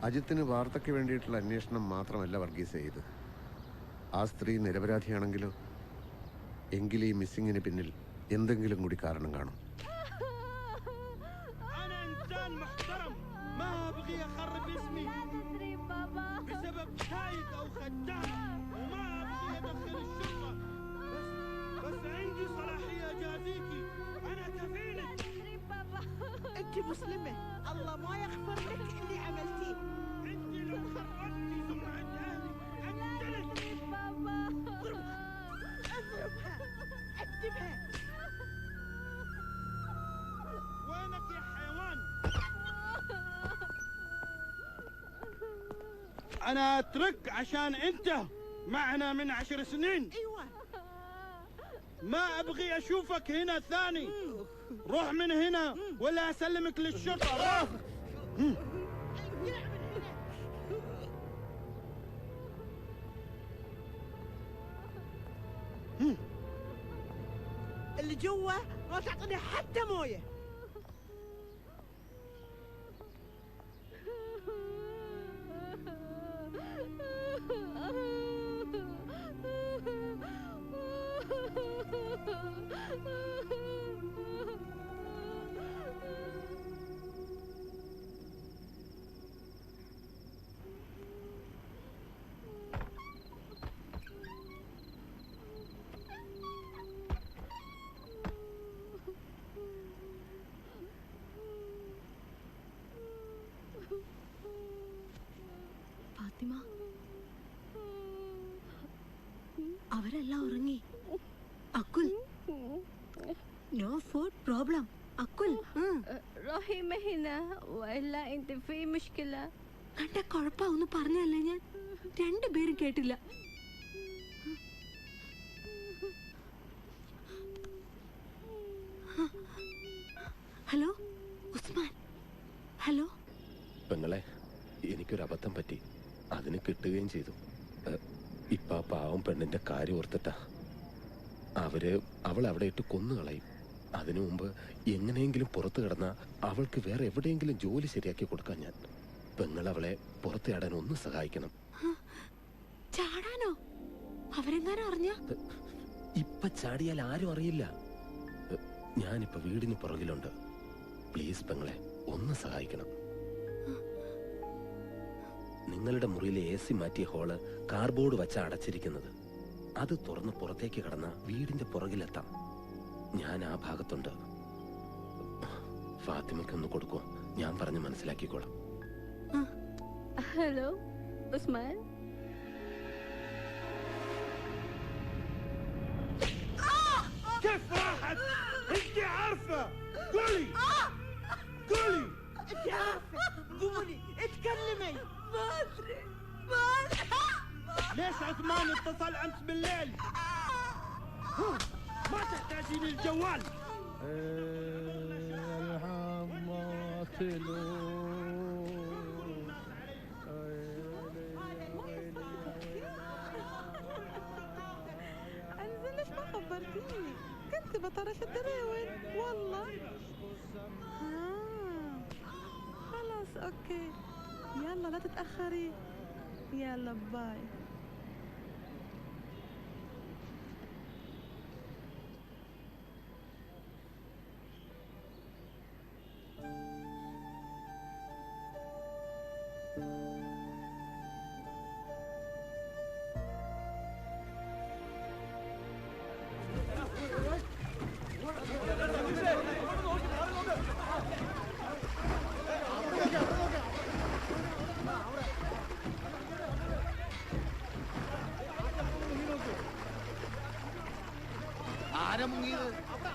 D: അജിത്തിന് വാർത്തയ്ക്ക് വേണ്ടിയിട്ടുള്ള അന്വേഷണം മാത്രമല്ല വർഗീസ് ചെയ്ത്. ആ സ്ത്രീ നിരപരാധിയാണെങ്കിലോ? എങ്കിൽ ഈ മിസ്സിങ്ങിന് പിന്നിൽ എന്തെങ്കിലും കൂടി കാരണം കാണും.
I: انت مسلمة، الله ما يغفر لك اللي عملتيه.
N: انت لو خربتي سمعة اهلي اقتلك.
I: بابا اضربها، اكتبها.
N: وينك يا حيوان؟ انا اترك عشان انت معنا من 10 سنين.
I: ايوه
N: ما ابغي اشوفك هنا ثاني. روح من هنا ولا اسلمك للشرطه. روح.
I: اللي جوا ما تعطيني حتى مويه.
C: ഫാത്തിമ, അവരെല്ലാം ഉറങ്ങി. അക്കുൽ, നോ ഫുഡ് പ്രോബ്ലം. അക്കുൽ,
O: روحي ما هنا وإلا أنت في مشكلة.
C: കണ്ട കുഴപ്പമൊന്ന് പറഞ്ഞല്ലേ ഞാൻ. രണ്ടുപേരും കേട്ടില്ല. ഹലോ ഉസ്മാൻ. ഹലോ.
M: പെങ്ങളെ, എനിക്കൊരു അബദ്ധം പറ്റി. അതിന് കിട്ടുകയും ചെയ്തു. ഇപ്പൊ ആ പാവം പെണ്ണിന്റെ കാര്യം ഓർത്തിട്ടാ. അവൾ അവിടെ ഇട്ട് കൊന്നുകളയും. അതിനു മുമ്പ് എങ്ങനെയെങ്കിലും പുറത്തു കിടന്ന അവൾക്ക് വേറെ എവിടെയെങ്കിലും ജോലി ശരിയാക്കി കൊടുക്കാൻ ഞാൻ. പെങ്ങൾ അവളെ പുറത്തിയാടാൻ ഒന്ന് സഹായിക്കണം.
C: ചാടാനോ? അവരെങ്ങാനും അറിഞ്ഞ?
M: ഇപ്പൊ ചാടിയാൽ ആരും അറിയില്ല. ഞാനിപ്പോ വീടിന് പുറകിലുണ്ട്. പ്ലീസ് പെങ്ങളെ, ഒന്ന് സഹായിക്കണം. നിങ്ങളുടെ മുറിയിലെ AC മാറ്റിയ ഹോള് കാർബോർഡ് വച്ച അടച്ചിരിക്കുന്നത്. അത് തുറന്ന് പുറത്തേക്ക് കടന്ന വീടിന്റെ പുറകിലെത്താം. ഞാൻ ആ ഭാഗത്തുണ്ട്. ഫാത്തിമയ്ക്കൊന്ന് കൊടുക്കോ? ഞാൻ പറഞ്ഞ് മനസ്സിലാക്കിക്കോളാം.
O: هلو عثمان.
N: كيف راحت؟ انت عارفه. قولي قولي.
I: انت عارفه. قولي اتكلمي. ما ادري.
N: ليش عثمان اتصل امس بالليل؟ ما تحتاجين الجوال.
A: انزل ليش ما خبرتيني؟ كنت بطرش الدراوين والله. خلاص اوكي، يلا لا تتاخري. يلا باي.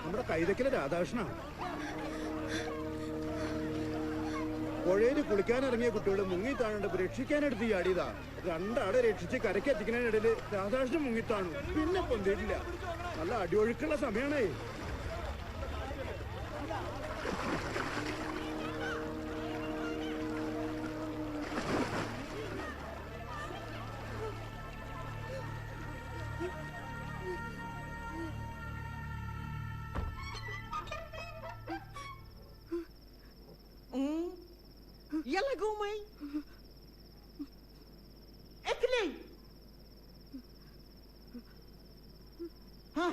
N: നമ്മുടെ കൈതക്കലെ രാധാകൃഷ്ണ. പുഴയിൽ കുളിക്കാനിറങ്ങിയ കുട്ടികൾ മുങ്ങിത്താണുണ്ട് രക്ഷിക്കാനെടുത്ത് ചാടിയതാ. രണ്ടാളെ രക്ഷിച്ച് കരക്കെത്തിക്കുന്നതിനിടയിൽ രാധാകൃഷ്ണൻ മുങ്ങിത്താണു. പിന്നെ പൊന്തിയിട്ടില്ല. നല്ല അടിയൊഴുക്കുള്ള സമയമാണേ.
I: يلا قومي اكلي. ها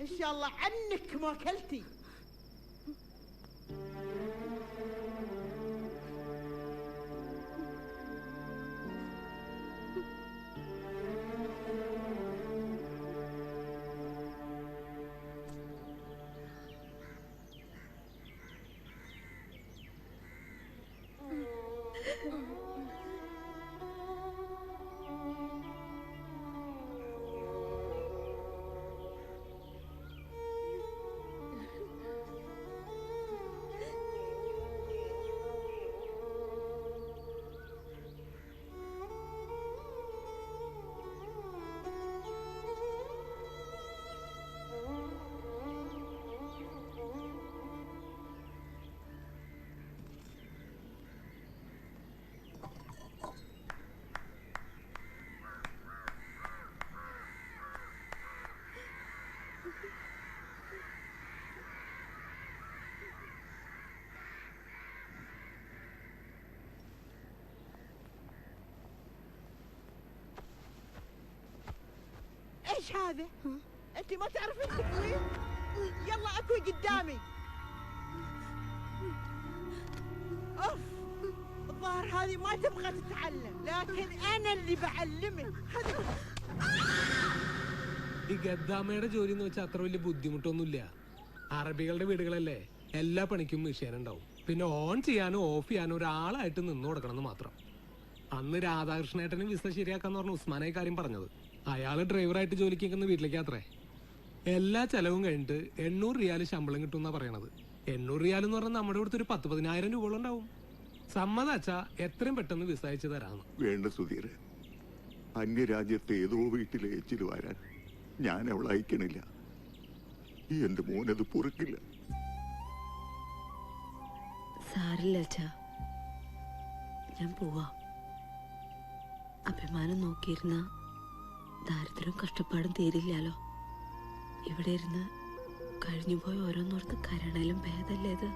I: ان شاء الله عنك ما اكلتي. هذا؟ انت ما تعرفين تقرين؟ يلا اكوي قدامي. اوف، الظاهر هذه ما تبغى تتعلم، لكن انا اللي بعلمك.
T: ഈ ഗദ്ദാമയുടെ ജോലി എന്ന് വെച്ചാൽ അത്ര വലിയ ബുദ്ധിമുട്ടൊന്നുമില്ല. അറബികളുടെ വീടുകളല്ലേ, എല്ലാ പണിക്കും മെഷീൻ ഉണ്ടാവും. പിന്നെ ഓൺ ചെയ്യാനും ഓഫ് ചെയ്യാനും ഒരാളായിട്ട് നിന്ന് കൊടുക്കണം എന്ന് മാത്രം. അന്ന് രാധാകൃഷ്ണേട്ടന് വിസ ശരിയാക്കാന്ന് പറഞ്ഞ ഉസ്മാനായി കാര്യം പറഞ്ഞത്. അയാള് ഡ്രൈവറായിട്ട് ജോലിക്ക് നിൽക്കുന്ന വീട്ടിലേക്ക് അത്രേ. എല്ലാ ചെലവും കഴിഞ്ഞിട്ട് 800 റിയാൽ ശമ്പളം കിട്ടുമെന്നാ പറയണത്. 800 റിയാൽ എന്ന് പറഞ്ഞാൽ നമ്മുടെ ഇവിടുത്തെ ഒരു 10,000 രൂപയോളം ഉണ്ടാവും. സമ്മതാച്ചാ എത്രയും പെട്ടെന്ന് വിസ അയച്ചു തരാമെന്ന്.
U: വേണ്ട സുധീർ, അന്യരാജ്യത്തെ ഏതോ വീട്ടിലെ ഏച്ചിൽ വരാൻ ഞാൻ അവളെ അയക്കണില്ല. എന്റെ മോനത് പൊറുക്കില്ല.
C: സാരില്ല അച്ഛാ, ഞാൻ പോവാ. അഭിമാനം നോക്കിയിരുന്ന ദാരിദ്ര്യവും കഷ്ടപ്പാടും തീരില്ലാലോ. ഇവിടെ ഇരുന്ന് കഴിഞ്ഞുപോയി ഓരോന്നോർത്ത് കരണയിലും ഭേദല്ലേ ഇത്.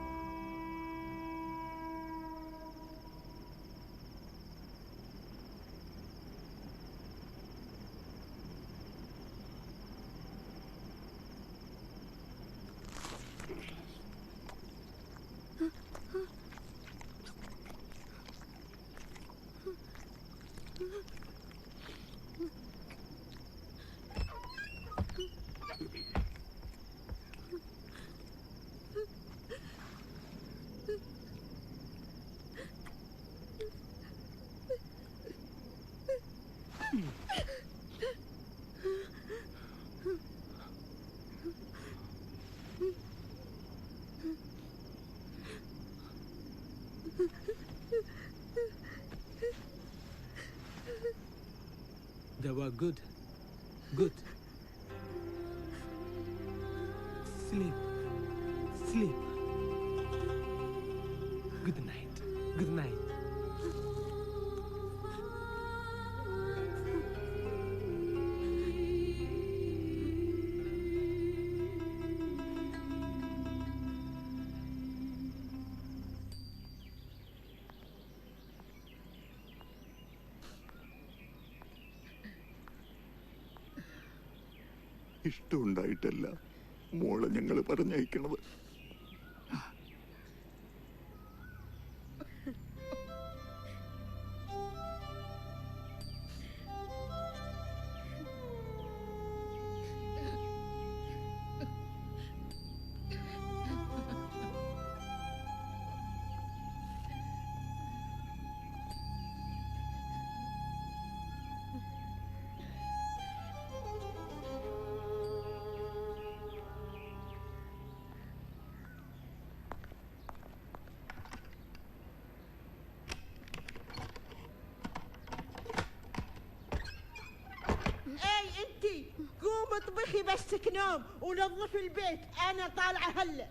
T: Jawab, good. Good. Sleep. Sleep. Good night. Good night.
U: ഇഷ്ടമുണ്ടായിട്ടല്ല മോളെ ഞങ്ങൾ പറഞ്ഞയക്കണത്.
I: قوم اطبخي بس تنام ونظف البيت، انا طالعه هلا.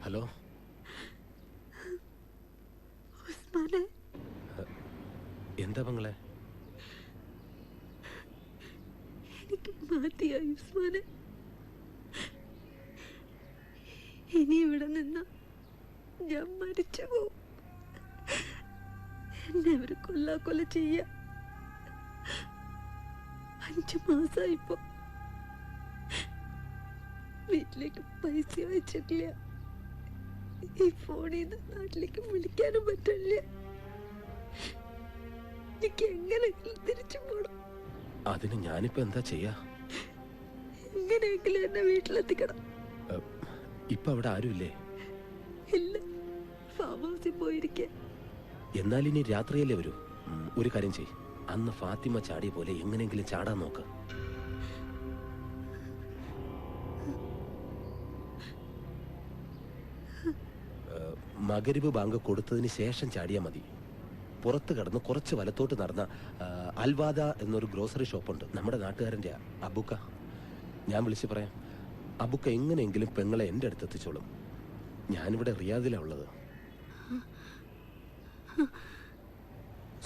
M: ഹലോ
C: ഉസ്മാനെ,
M: എന്താ പെങ്ങളെ?
C: മാറ്റിയ ഉസ്മാനെ. ഇനി ഇവിടെ നിന്ന ഞാൻ മരിച്ചു പോവും. എന്നെ അവര് കൊല്ലാക്കൊല ചെയ്യ. 5 മാസമായിപ്പോ വീട്ടിലേക്ക് പൈസ അയച്ചിട്ടില്ല. ഈ ഫോണിൽ നിന്ന് നാട്ടിലേക്ക് വിളിക്കാനും പറ്റില്ല. എനിക്ക് എങ്ങനെയെങ്കിലും തിരിച്ചു പോണം.
M: അതിന് ഞാനിപ്പോ എന്താ ചെയ്യാ?
C: എങ്ങനെയെങ്കിലും എന്നെ വീട്ടിലെത്തിക്കണം.
M: ഇപ്പൊ അവിടെ ആരുമില്ലേ?
C: ഇല്ല, ഫാം ഹൗസിൽ പോയിരിക്ക.
M: എന്നാൽ ഇനി രാത്രിയല്ലേ വരൂ. ഒരു കാര്യം ചെയ്, അന്ന് ഫാത്തിമ ചാടിയ പോലെ എങ്ങനെയെങ്കിലും ചാടാൻ നോക്ക്. മഗ്‌രിബ് ബാങ്ക് കൊടുത്തതിന് ശേഷം ചാടിയാ മതി. പുറത്ത് കടന്ന് കുറച്ച് വലത്തോട്ട് നടന്ന അൽവാദ എന്നൊരു ഗ്രോസറി ഷോപ്പുണ്ട്, നമ്മുടെ നാട്ടുകാരൻ്റെ അബുക്ക. ഞാൻ വിളിച്ച് പറയാം. അബുക്ക എങ്ങനെയെങ്കിലും പെങ്ങളെ എൻ്റെ അടുത്ത് എത്തിച്ചോളും. ഞാനിവിടെ റിയാദിലാണ് ഉള്ളത്.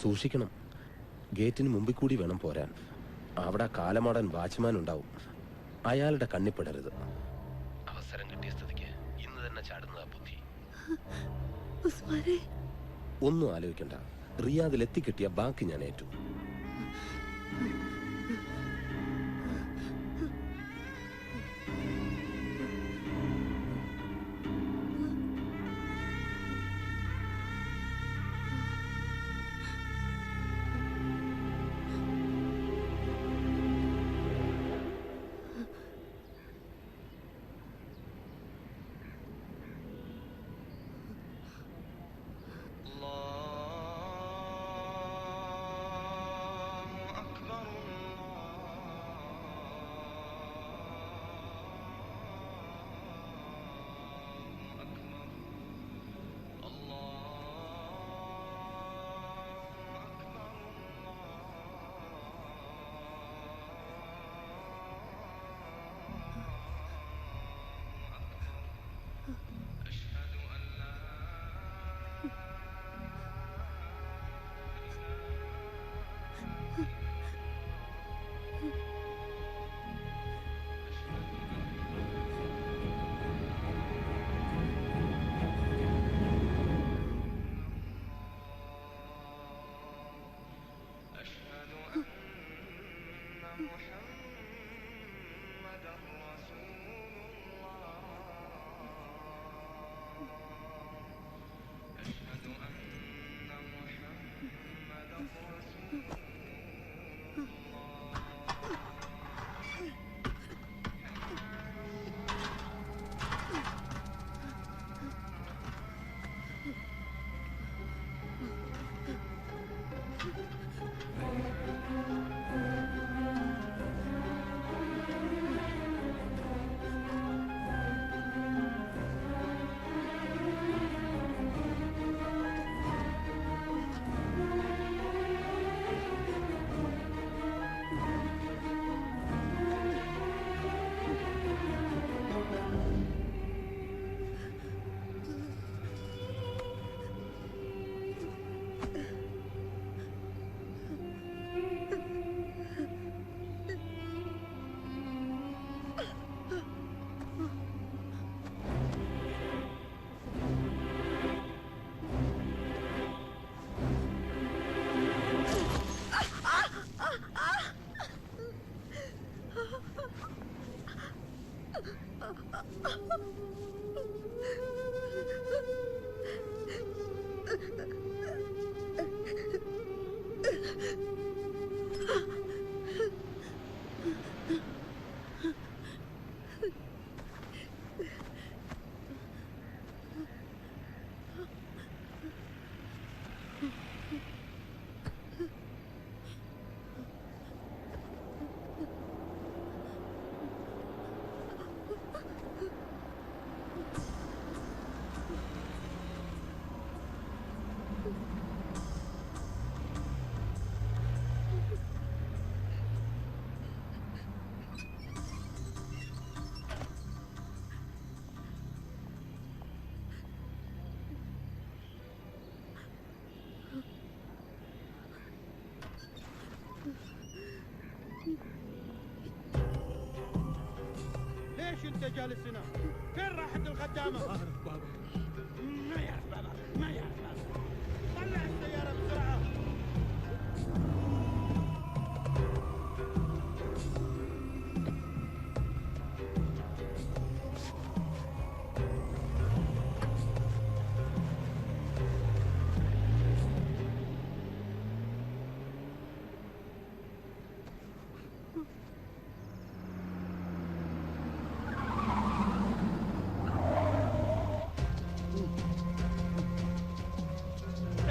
M: സൂക്ഷിക്കണം, ഗേറ്റിന് മുമ്പിൽ കൂടി വേണം പോരാൻ. അവിടെ കാലമാടൻ വാച്ച്മാൻ ഉണ്ടാവും, അയാളുടെ കണ്ണിപ്പെടരുത്. അവസരം കിട്ടിയ സ്ഥിതിക്ക് ഇന്ന് തന്നെ ചാടുന്നതാ ബുദ്ധി. ഒന്നും ആലോചിക്കണ്ട, റിയാദിൽ എത്തിക്കിട്ടിയ ബാക്കി ഞാൻ ഏറ്റു.
N: جالس هنا؟ فين راحت الخدامة؟ ما يعرف بابا، ما يعرف بابا. طلع السيارة بسرعة.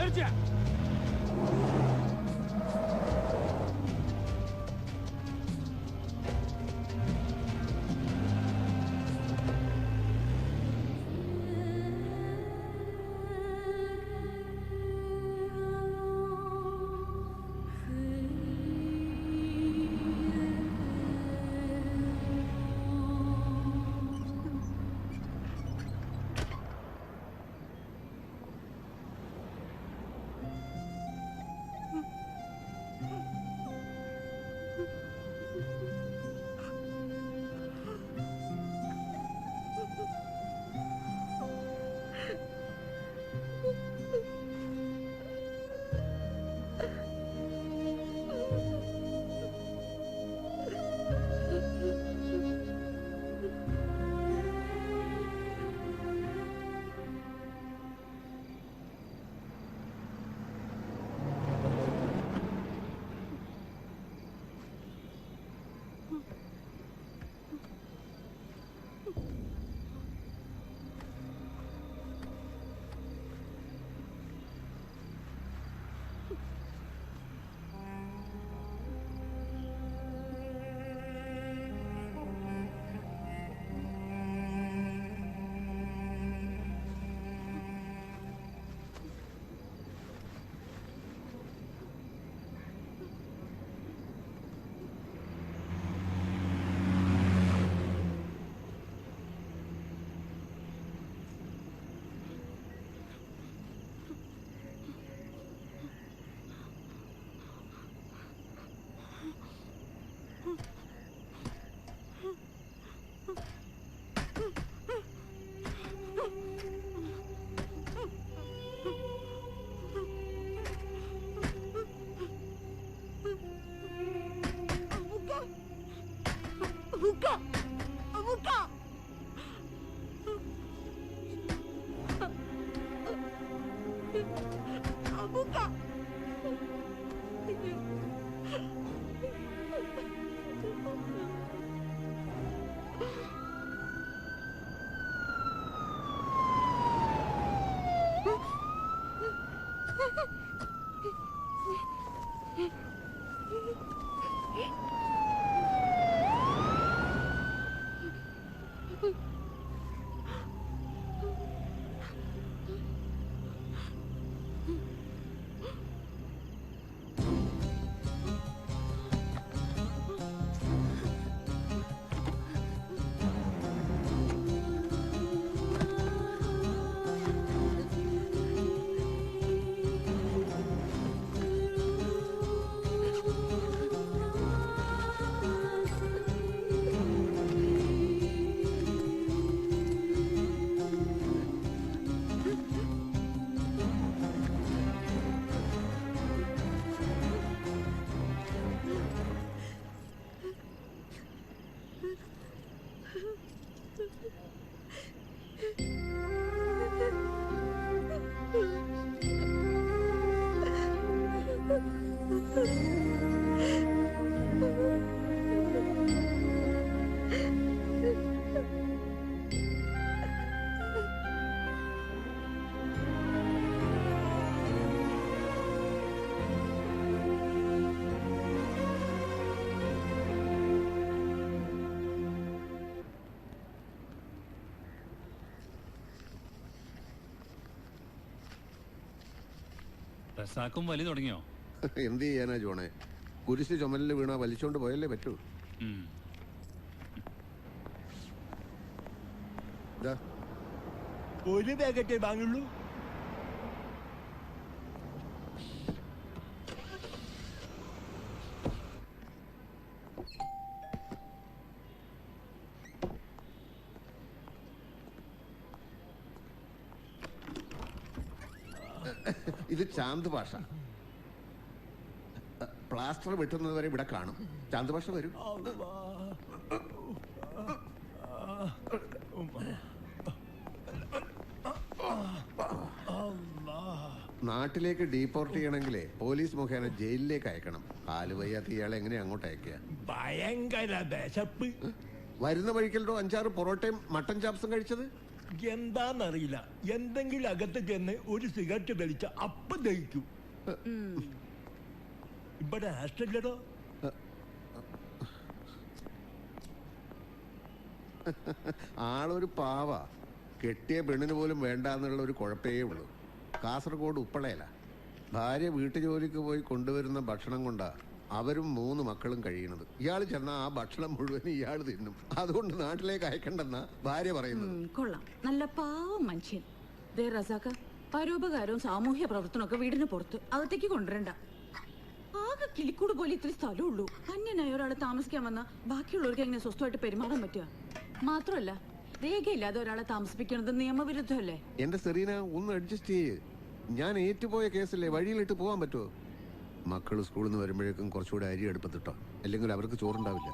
N: ارجع.
P: Buka! Buka! Buka!
F: റസാക്കും വലി തുടങ്ങിയോ?
D: എന്ത് ചെയ്യാനാ ജോണേ, കുരിശ് ചുമലിൽ വീണാ വലിച്ചോണ്ട് പോയല്ലേ പറ്റൂ.
S: ഒരു പാക്കറ്റേ വാങ്ങുള്ളൂ.
D: ഇത് ചാന്ത് ഭാഷ. പ്ലാസ്റ്റർ വെട്ടുന്നത് വരെ ഇവിടെ കാണും. ചാന്ത് ഭാഷ വരും. നാട്ടിലേക്ക് ഡീപ്പോർട്ട് ചെയ്യണമെങ്കിലേ പോലീസ് മുഖേന ജയിലിലേക്ക് അയക്കണം. കാല് വയ്യാത്ത ഇയാളെ എങ്ങനെ അങ്ങോട്ട് അയക്കുക?
S: ഭയങ്കര വിശപ്പ്.
D: വരുന്ന വഴിക്കല്ലോ 5-6 പൊറോട്ടയും മട്ടൻ ചാപ്സും കഴിച്ചത്.
S: എന്താന്നറിയില്ല, എന്തെങ്കിലും അകത്ത് ചെന്ന് ഒരു സിഗരറ്റ് വലിച്ച അപ്പം ദഹിക്കും. ഇവിടെ ആഷ്ടല്ലോ.
D: ആളൊരു പാവ. കെട്ടിയ പെണ്ണിന് പോലും വേണ്ടാന്നുള്ള ഒരു കുഴപ്പേ ഉള്ളൂ. കാസർഗോഡ് ഉപ്പളയല. ഭാര്യ വീട്ടുജോലിക്ക് പോയി കൊണ്ടുവരുന്ന ഭക്ഷണം കൊണ്ടാ അവരും 3 മക്കളും കഴിയണത്. ഇയാൾ ചെന്നാ ആ ഭക്ഷണം മുഴുവൻ ഇയാൾ തിന്നും. അതുകൊണ്ട് നാട്ടിലേക്ക് അയക്കണ്ടെന്നാ ഭാര്യ പറയുന്നത്.
H: കൊള്ളാം, നല്ല പാവം മനുഷ്യൻ. ദേ റസാക്ക, പരോപകാരവും സാമൂഹ്യ പ്രവർത്തനവും ഒക്കെ വീടിന് പുറത്ത്, അകത്തേക്ക് കൊണ്ടുവരണ്ട. ആകെ കിളിക്കൂട് പോലെ ഇത്തിരി സ്ഥലമുള്ളൂ. അന്യനായ ഒരാളെ താമസിക്കാൻ വന്ന ബാക്കിയുള്ളവർക്ക് എങ്ങനെ സ്വസ്ഥമായിട്ട് പെരുമാറാൻ പറ്റുക? മാത്രമല്ല, രേഖയില്ലാതെ ഒരാളെ താമസിപ്പിക്കുന്നത് നിയമവിരുദ്ധമല്ലേ?
D: എന്റെ സെറീന, ഒന്ന് അഡ്ജസ്റ്റ് ചെയ്യ്. ഞാൻ ഏറ്റുപോയ കേസല്ലേ, വഴിയിലിട്ട് പോകാൻ പറ്റുമോ? മക്കൾ സ്കൂളിൽ നിന്ന് വരുമ്പോഴേക്കും കുറച്ചുകൂടെ അരി അടുപ്പത്തിട്ടോ, അല്ലെങ്കിൽ അവർക്ക് ചോറുണ്ടാവില്ല.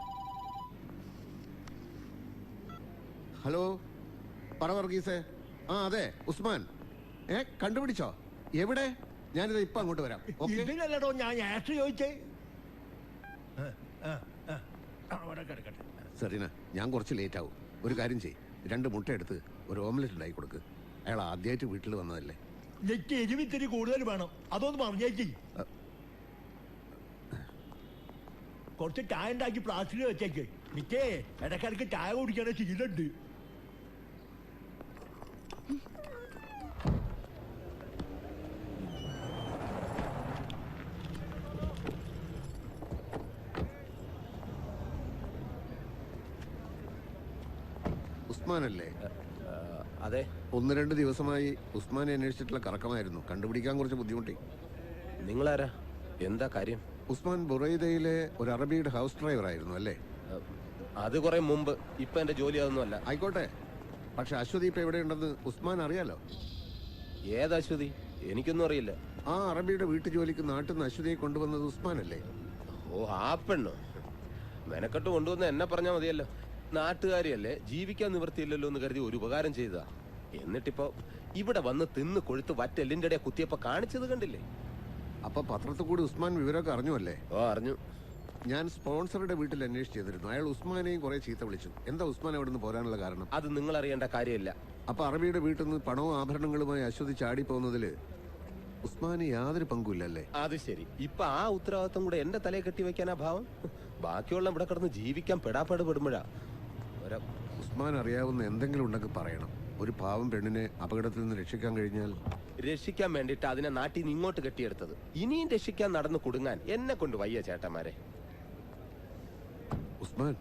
D: ഹലോ, പറ വർഗീസേ. ആ അതെ, ഉസ്മാൻ. കണ്ടുപിടിച്ചോ? എവിടെ? ഞാനിത് ഇപ്പൊ അങ്ങോട്ട് വരാം.
S: ഇതിനല്ലടോ ഞാൻ ചോദിച്ചേ.
D: സെറീന, ഞാൻ കുറച്ച് ലേറ്റ് ആവും. ഒരു കാര്യം ചെയ്യ്, 2 മുട്ട എടുത്ത് ഒരു ഓംലെറ്റ് ഉണ്ടാക്കി കൊടുക്ക്. അയാൾ ആദ്യമായിട്ട് വീട്ടിൽ വന്നതല്ലേ.
S: എരിവിത്തിരി കൂടുതൽ വേണം, അതൊന്ന് പറഞ്ഞേക്ക്. കുറച്ച് ചായ ഉണ്ടാക്കി പ്ലാസ്റ്റിക്കിൽ വെച്ചേക്ക്. മിക്കേ ഇടയ്ക്കിടയ്ക്ക് ചായ കുടിക്കാനേ ശീലമുണ്ട്.
D: ഉസ്മാനല്ലേ?
M: അതെ.
D: 1-2 ദിവസമായി ഉസ്മാനെ അന്വേഷിച്ചിട്ടുള്ള കറക്കമായിരുന്നു. കണ്ടുപിടിക്കാൻ കുറച്ച് ബുദ്ധിമുട്ടി.
M: നിങ്ങളാരാ? എന്താ കാര്യം?
D: ഉസ്മാൻ ബുറൈദയിലെ ഒരു അറബിയുടെ ഹൗസ് ഡ്രൈവർ ആയിരുന്നു അല്ലേ?
M: അത് കുറെ മുമ്പ്. ഇപ്പൊ എന്റെ ജോലി അതൊന്നുമല്ല.
D: ആയിക്കോട്ടെ, പക്ഷെ അശ്വതി ഇപ്പൊ എവിടെയുണ്ടെന്ന് ഉസ്മാൻ അറിയാലോ.
M: ഏത് അശ്വതി? എനിക്കൊന്നും അറിയില്ല.
D: ആ അറബിയുടെ വീട്ടു ജോലിക്ക് നാട്ടിൽ നിന്ന് അശ്വതിയെ കൊണ്ടുവന്നത് ഉസ്മാനല്ലേ?
M: ഓ, ആ പെണ്ണോ? മെനക്കെട്ട് കൊണ്ടുവന്ന് എന്നെ പറഞ്ഞാൽ മതിയല്ലോ. നാട്ടുകാരിയല്ലേ, ജീവിക്കാൻ നിവൃത്തിയില്ലല്ലോ എന്ന് കരുതി ഒരു ഉപകാരം ചെയ്തതാ. എന്നിട്ടിപ്പോ ഇവിടെ വന്ന് തിന്ന് കൊഴുത്ത് വറ്റെല്ലിന്റെ ഇടയെ കുത്തിയപ്പോ കാണിച്ചത് കണ്ടില്ലേ?
D: അപ്പൊ പത്രത്തിൽ കൂടി ഉസ്മാൻ വിവരമൊക്കെ അറിഞ്ഞു അല്ലേ?
M: ഓ, അറിഞ്ഞു.
D: ഞാൻ സ്പോൺസറുടെ വീട്ടിൽ അന്വേഷിച്ച് ചെയ്തിരുന്നു. അയാൾ ഉസ്മാനെയും കുറെ ചീത്ത വിളിച്ചു. എന്താ ഉസ്മാൻ അവിടെ നിന്ന് പോരാനുള്ള കാരണം?
M: അത് നിങ്ങൾ അറിയേണ്ട കാര്യമില്ല.
D: അപ്പൊ അറബിയുടെ വീട്ടിൽ നിന്ന് പണവും ആഭരണങ്ങളുമായി അശ്വതി ചാടി പോകുന്നതില് ഉസ്മാന് യാതൊരു പങ്കുമില്ലല്ലേ?
M: അത് ശരി. ഇപ്പൊ ആ ഉത്തരവാദിത്വം കൂടെ എന്റെ തലയെ കെട്ടി വെക്കാനാ ഭാവം? ബാക്കിയുള്ള ഇവിടെ കിടന്ന് ജീവിക്കാൻ പെടാപ്പാട് പെടുമ്പോഴാ.
D: ഉസ്മാൻ അറിയാവുന്ന എന്തെങ്കിലും ഉണ്ടെങ്കിൽ പറയണം. ഒരു പാവം പെണ്ണിനെ അപകടത്തിൽ നിന്ന് രക്ഷിക്കാൻ കഴിഞ്ഞാൽ.
M: രക്ഷിക്കാൻ വേണ്ടിട്ട് അതിനെ നാട്ടിൽ നിന്ന് ഇങ്ങോട്ട് കെട്ടിയെടുത്തത്. ഇനിയും രക്ഷിക്കാൻ നടന്നു കുടുങ്ങാൻ എന്നെ കൊണ്ട് വയ്യ ചേട്ടന്മാരെ.
D: ഉസ്മാൻ,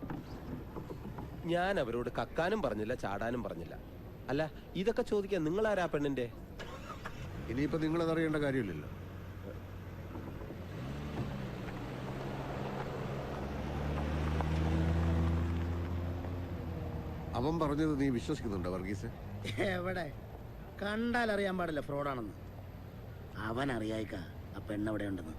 M: ഞാൻ അവരോട് കക്കാനും പറഞ്ഞില്ല, ചാടാനും പറഞ്ഞില്ല. അല്ല, ഇതൊക്കെ ചോദിക്കാൻ നിങ്ങളാരാ പെണ്ണിന്റെ?
D: ഇനിയിപ്പോ നിങ്ങളത് അറിയേണ്ട കാര്യമില്ലല്ലോ. അവൻ പറഞ്ഞത് നീ വിശ്വസിക്കുന്നുണ്ടോ വർഗീസ്?
G: എവിടെ? കണ്ടാൽ അറിയാൻ പാടില്ല ഫ്രോഡാണെന്ന്. അവൻ അറിയായിക്ക ആ പെണ്ണെവിടെ ഉണ്ടെന്ന്.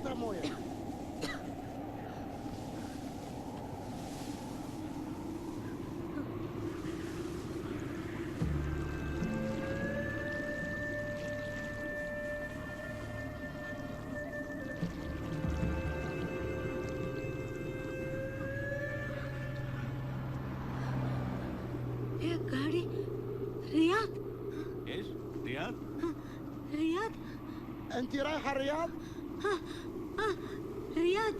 N: اكثر مويه.
C: يا गाड़ी رياض.
Q: ايش؟ رياض؟
C: رياض.
N: انت رايحه الرياض؟
C: رياض.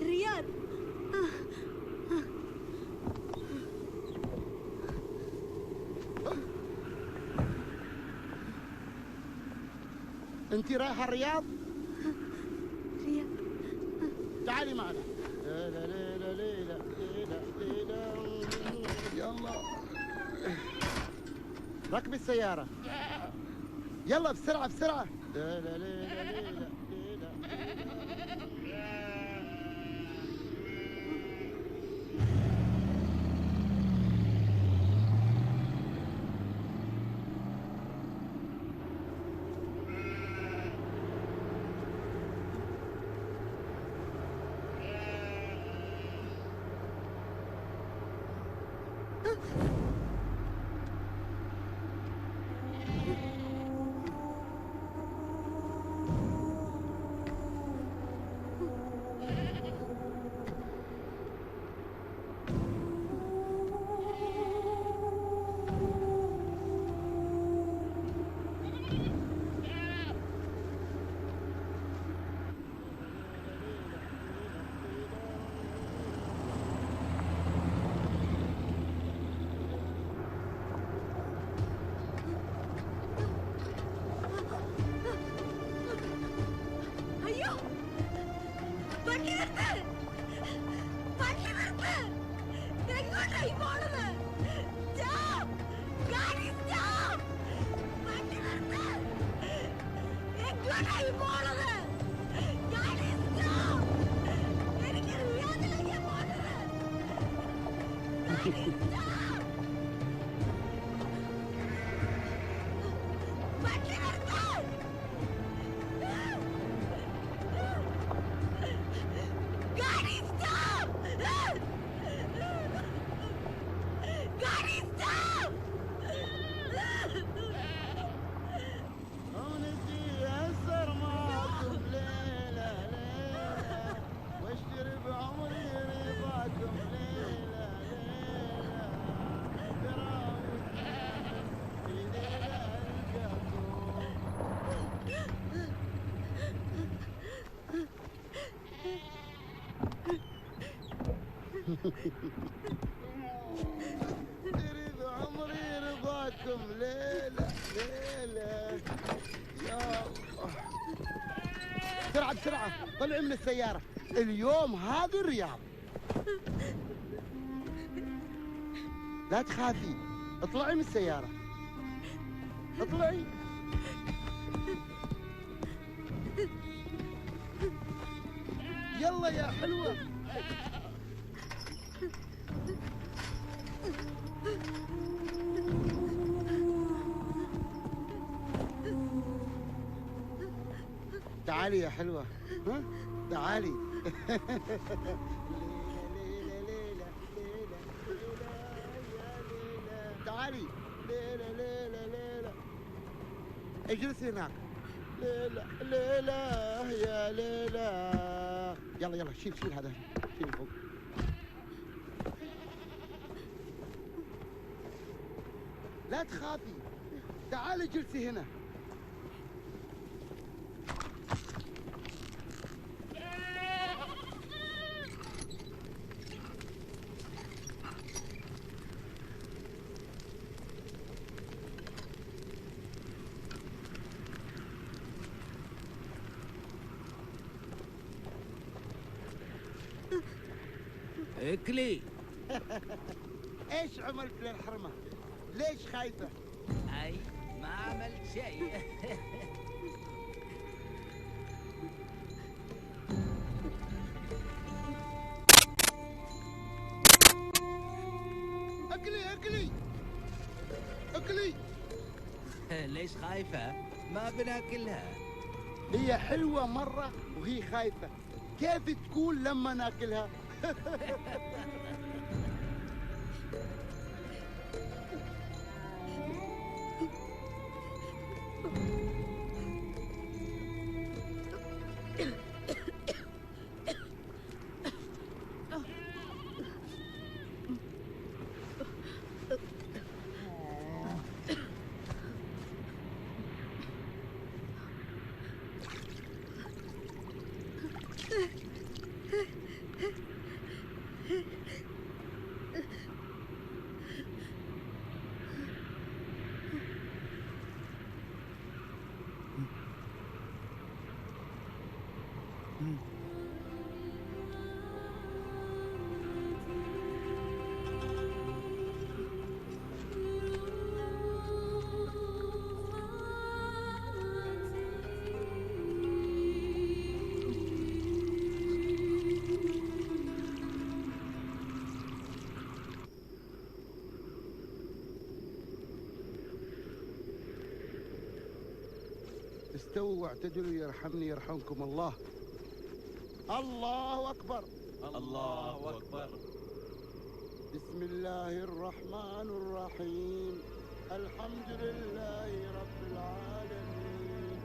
C: رياض.
N: انت رايحه الرياض؟
C: رياض.
N: تعالي معنا. ليلى ليلى ليلى ليلى ليلى. يلا ركبي السيارة. يلا بسرعة بسرعة. ليلى ليلى ليلى ليلى.
P: അയ്യോ വണ്ടി നിർത്ത്, വണ്ടി നിർത്ത്. എങ്ങോട്ടായി പോണത്? Stop! ഗാഡി stop! വണ്ടി നിർത്ത്. എങ്ങോട്ടായി പോണത്? ഗാഡി stop! എനിക്ക് റിയാദിലേക്കാ പോണത്. ഗാഡി stop! വണ്ടി നിർത്ത്. Gotti, stop! Gotti, stop!
N: عونتي أسر معكم ليلة ليلة واشتري بعمري رضاكم ليلة ليلة براوي في ليلة تريد عمري رضاكم ليلة ليلة يا الله. بسرعة بسرعة طلعي من السيارة، اليوم هذه الرياض. لا تخافي، اطلعي من السيارة، اطلعي. يلا يا حلوة. تعالي يا حلوة، ها؟ تعالي. تعالي. ليلى ليلى ليلى. اجلسي هناك. ليلى ليلى يا ليلى. يلا يلا شيل شيل هذا، شيل فوق. لا تخافي، تعالي اجلسي هنا.
B: اكلي.
N: ايش عملت للحرمة؟ ليش خايفة؟
B: اي ما عملت شيء.
N: اكلي اكلي اكلي.
B: ليش خايفة؟ ما بناكلها.
N: هي حلوة مرة وهي خايفة. كيف تكون لما ناكلها؟ استووا واعتدلوا يرحمني يرحمكم الله. الله أكبر.
L: الله أكبر.
N: بسم الله الرحمن الرحيم. الحمد لله رب العالمين.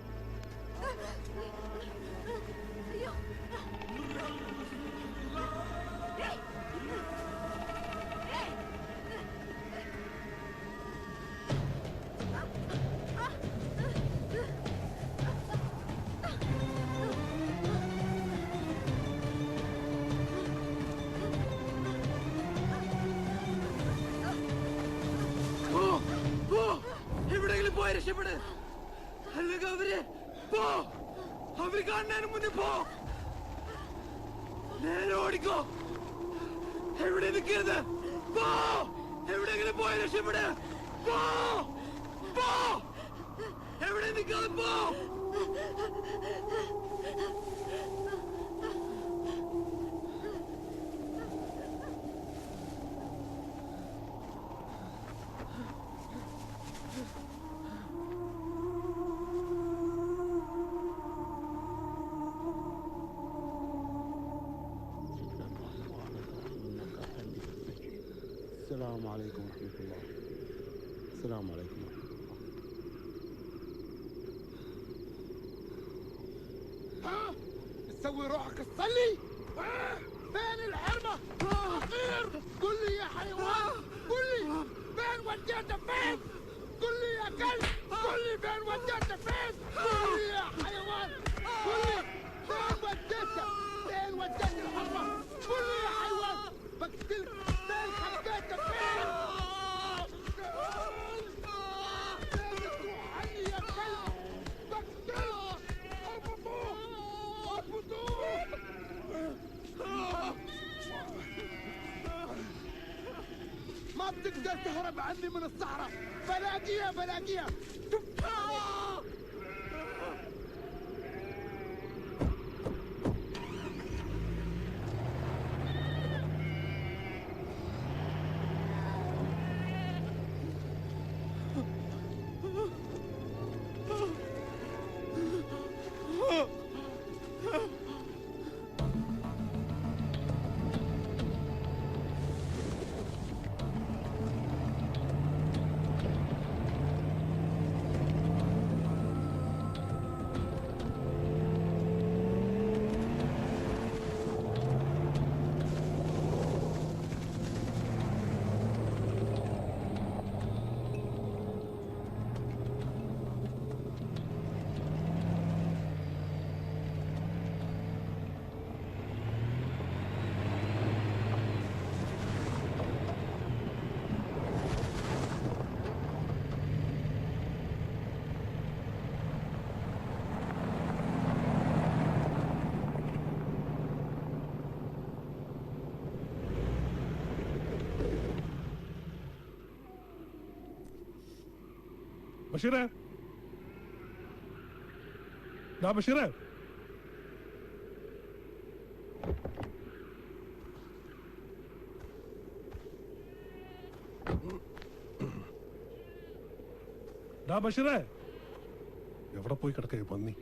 P: എവിടെയെങ്കിലും പോയി രക്ഷപ്പെട്, അല്ലെങ്കിൽ അവര് കാണുന്നതിന് മുന്നേ പോ. നേരെ ഓടിക്കോ, എവിടെ നിൽക്കരുത്. എവിടെയെങ്കിലും പോയി രക്ഷപ്പെട്. എവിടെ നിൽക്കാതെ പോ.
N: السلام عليكم ورحمة الله. السلام عليكم ورحمة الله. ها؟ تسوي روحك تصلي؟ فين الحرمة؟ أخير قل لي يا حيوان، قل لي فين وديته فين؟ قل لي يا كلب، قل لي فين وديته فين؟ قل لي يا حيوان، قل لي فين وديته؟ فين وديت الحرمة؟ قل لي يا حيوان بقتلك. فين خبيته فين؟ فين تروح عني يا كلب؟ بقتلك. اربطوه اربطوه. ما بتقدر تهرب عني من الصحراء. بلاقيها بلاقيها.
J: ബഷീറേ, ബഷീറേ, ബഷീറേ, എവിടെ പോയി കിടക്കേ പന്നി?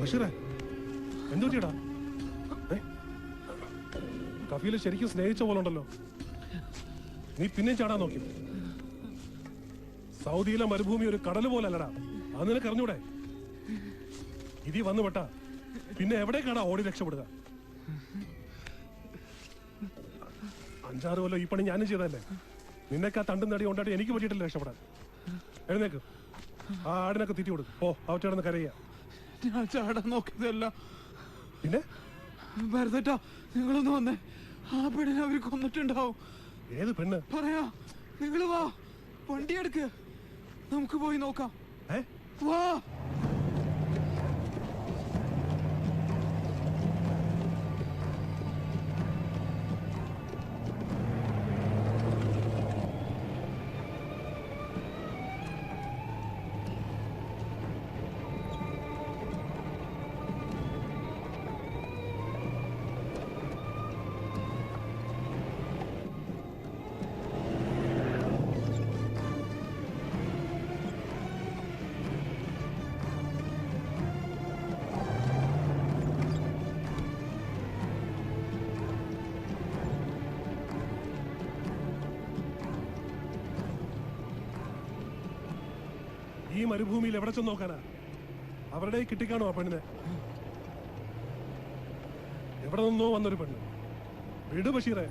J: ബഷീറേ എന്തു പറ്റിയടാ? കഫീല് ശരിക്കും സ്നേഹിച്ച പോലെ ഉണ്ടല്ലോ. നീ പിന്നെയും ചാടാൻ നോക്കി. സൗദിയിലെ മരുഭൂമി ഒരു കടല് പോലെ അല്ലടാ. അത് നിനക്ക് അറിഞ്ഞൂടെ? ഇതി വന്നു പെട്ടാ പിന്നെ എവിടേക്കാടാ ഓടി രക്ഷപ്പെടുക? 5-6 കൊല്ലം ഈ പണി ഞാനും ചെയ്തല്ലേ. നിന്നൊക്കെ ആ തണ്ടും നടി കൊണ്ടായിട്ട് എനിക്ക് പറ്റിയിട്ടില്ല രക്ഷപ്പെടാൻ. എഴുന്നേക്ക്, ആ ആടിനൊക്കെ തീറ്റി കൊടുക്കും. ഓ അവറ്റോടൊന്ന് കരയ്യ.
P: ഞാൻ ചാടാൻ നോക്കിയതല്ല.
J: പിന്നെ
P: ഭരതേട്ടാ, നിങ്ങളൊന്ന് വന്നേ. ആ പെണ്ണിനെ അവര് കൊന്നിട്ടുണ്ടാവും.
J: ഏത് പെണ്ണ്?
P: പറയാ, നിങ്ങള് വാ, വണ്ടി എടുക്ക്, നമുക്ക് പോയി നോക്കാം. വാ.
J: ഈ മരുഭൂമിയിൽ എവിടെ ചെന്ന് നോക്കാനാ? അവരുടെ കിട്ടിക്കാണോ ആ പെണ്ണിനെ? എവിടെ നിന്നോ വന്നൊരു പെണ്ണ്. വിട് ബഷീറെ.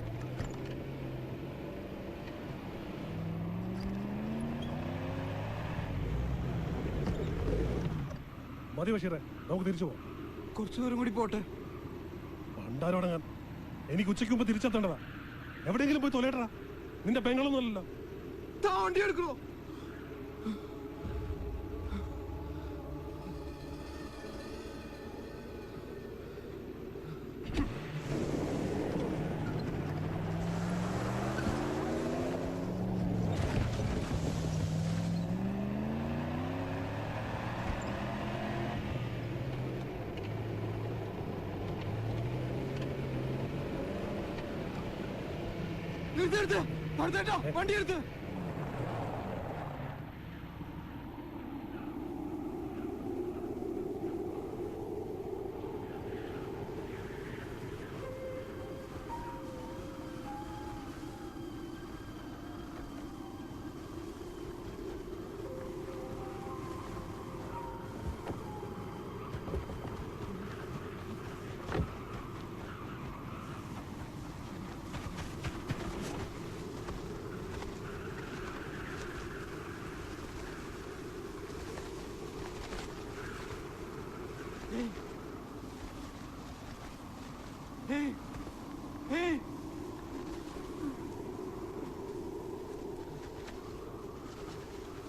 J: മതി ബഷീറെ, നമുക്ക് തിരിച്ചു പോവാം.
P: കുറച്ചു ദൂരം കൂടി പോട്ടെ.
J: പണ്ടാരോടങ്ങാൻ എനിക്ക് ഉച്ചയ്ക്ക് മുമ്പ് തിരിച്ചെത്തേണ്ടതാ. എവിടെയെങ്കിലും പോയി തൊലയിട്ടാ. നിന്റെ പെങ്ങളൊന്നും അല്ലല്ലോ.
P: വണ്ടി എടുക്കണോ? നിർത്ത്, ഭരതേട്ടാ, വണ്ടി എടുത്ത്.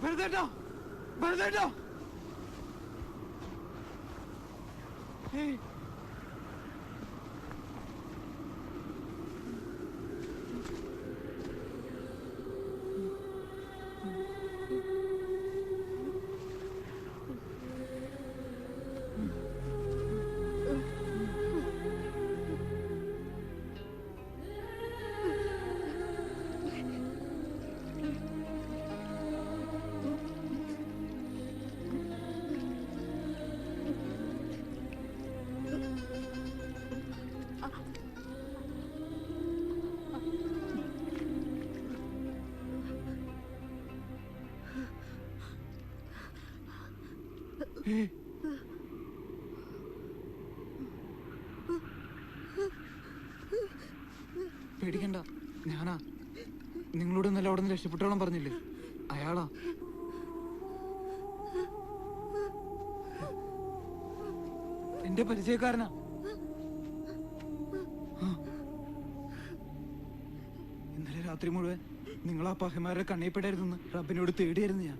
P: ഭരതേട്ടാ, ഭരതേട്ടാ. പേടിക്കണ്ട, ഞാനാ. നിങ്ങളോട് ഇന്നലെ അവിടെ നിന്ന് രക്ഷപ്പെട്ടോളം പറഞ്ഞില്ലേ, അയാളാ. എന്റെ പരിചയക്കാരനാ. ഇന്നലെ രാത്രി മുഴുവൻ നിങ്ങൾ ആ പഹമാരെ കണ്ണീപ്പെടായിരുന്നെന്ന് റബ്ബിനോട് തേടിയായിരുന്നു ഞാൻ.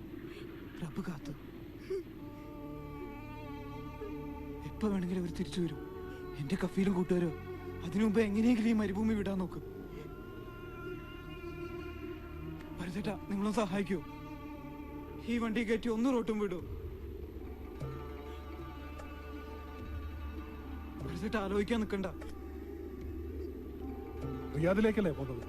P: റബ്ബ് കാത്തു. എപ്പോ വേണമെങ്കിലും അവർ തിരിച്ചു വരും. എന്റെ കഫീലും കൂട്ടുകാരോ. അതിനു മുമ്പ് എങ്ങനെയെങ്കിലും ഈ മരുഭൂമി വിടാൻ നോക്കും. ഭരതേട്ടാ, നിങ്ങളും സഹായിക്കോ? ഈ വണ്ടി കയറ്റി ഒന്ന് റോട്ടും വിടൂ. ഭരതേട്ടാ, ആലോചിക്കാൻ നിൽക്കണ്ട.
J: റിയാദിലേക്കല്ലേ പോകുന്നത്?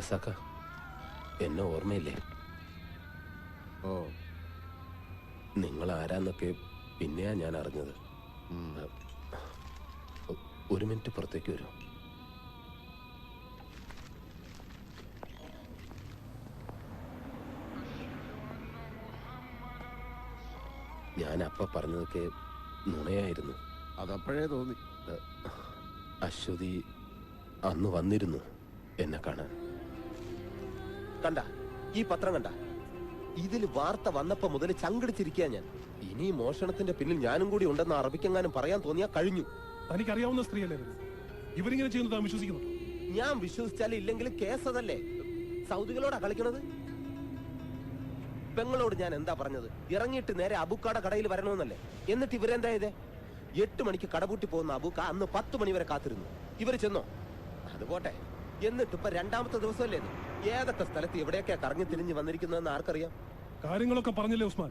M: റസാക്ക, എന്നെ ഓർമ്മയില്ലേ?
D: ഓ,
M: നിങ്ങൾ ആരാന്നൊക്കെ പിന്നെയാ ഞാൻ അറിഞ്ഞത്. ഒരു മിനിറ്റ് പുറത്തേക്ക് വരൂ. ഞാൻ അപ്പ പറഞ്ഞതൊക്കെ നുണയായിരുന്നു.
D: അതപ്പോഴേ തോന്നി.
M: അശ്വതി അന്ന് വന്നിരുന്നു എന്നെ കാണാൻ. കണ്ട ഈ പത്രം കണ്ട? ഇതിൽ വാർത്ത വന്നപ്പോ മുതൽ ചങ്കടിച്ചിരിക്കുക ഞാൻ. ഇനി മോഷണത്തിന്റെ പിന്നിൽ ഞാനും കൂടി ഉണ്ടെന്ന് അറബിക്കെങ്ങാനും പറയാൻ തോന്നിയാ കഴിഞ്ഞു.
J: തനിക്കറിയാവുന്ന സ്ത്രീയല്ലേ ഇവരിങ്ങനെ ചെയ്യുന്നത് താൻ വിശ്വസിക്കുന്നു?
M: ഞാൻ വിശ്വസിച്ചാലും ഇല്ലെങ്കിലും കേസ് അതല്ലേ. സൗദികളോടാ കളിക്കണത്. പെങ്ങളോട് ഞാൻ എന്താ പറഞ്ഞത്? ഇറങ്ങിയിട്ട് നേരെ അബുക്കാടെ കടയിൽ വരണമെന്നല്ലേ. എന്നിട്ട് ഇവരെന്താ ചെയ്തേ? 8 മണിക്ക് കടപൂട്ടി പോകുന്ന അബുക്ക അന്ന് 10 മണി വരെ കാത്തിരുന്നു. ഇവര് ചെന്നോ? അത് പോട്ടെ. എന്നിട്ട് ഇപ്പൊ 2ാമത്തെ ദിവസമല്ലേ? ഏതൊക്കെ സ്ഥലത്ത് എവിടെയൊക്കെയാ കറങ്ങി തിരിഞ്ഞ് വന്നിരിക്കുന്നതെന്ന് ആർക്കറിയാം?
J: കാര്യങ്ങളൊക്കെ പറഞ്ഞില്ലേ ഉസ്മാൻ?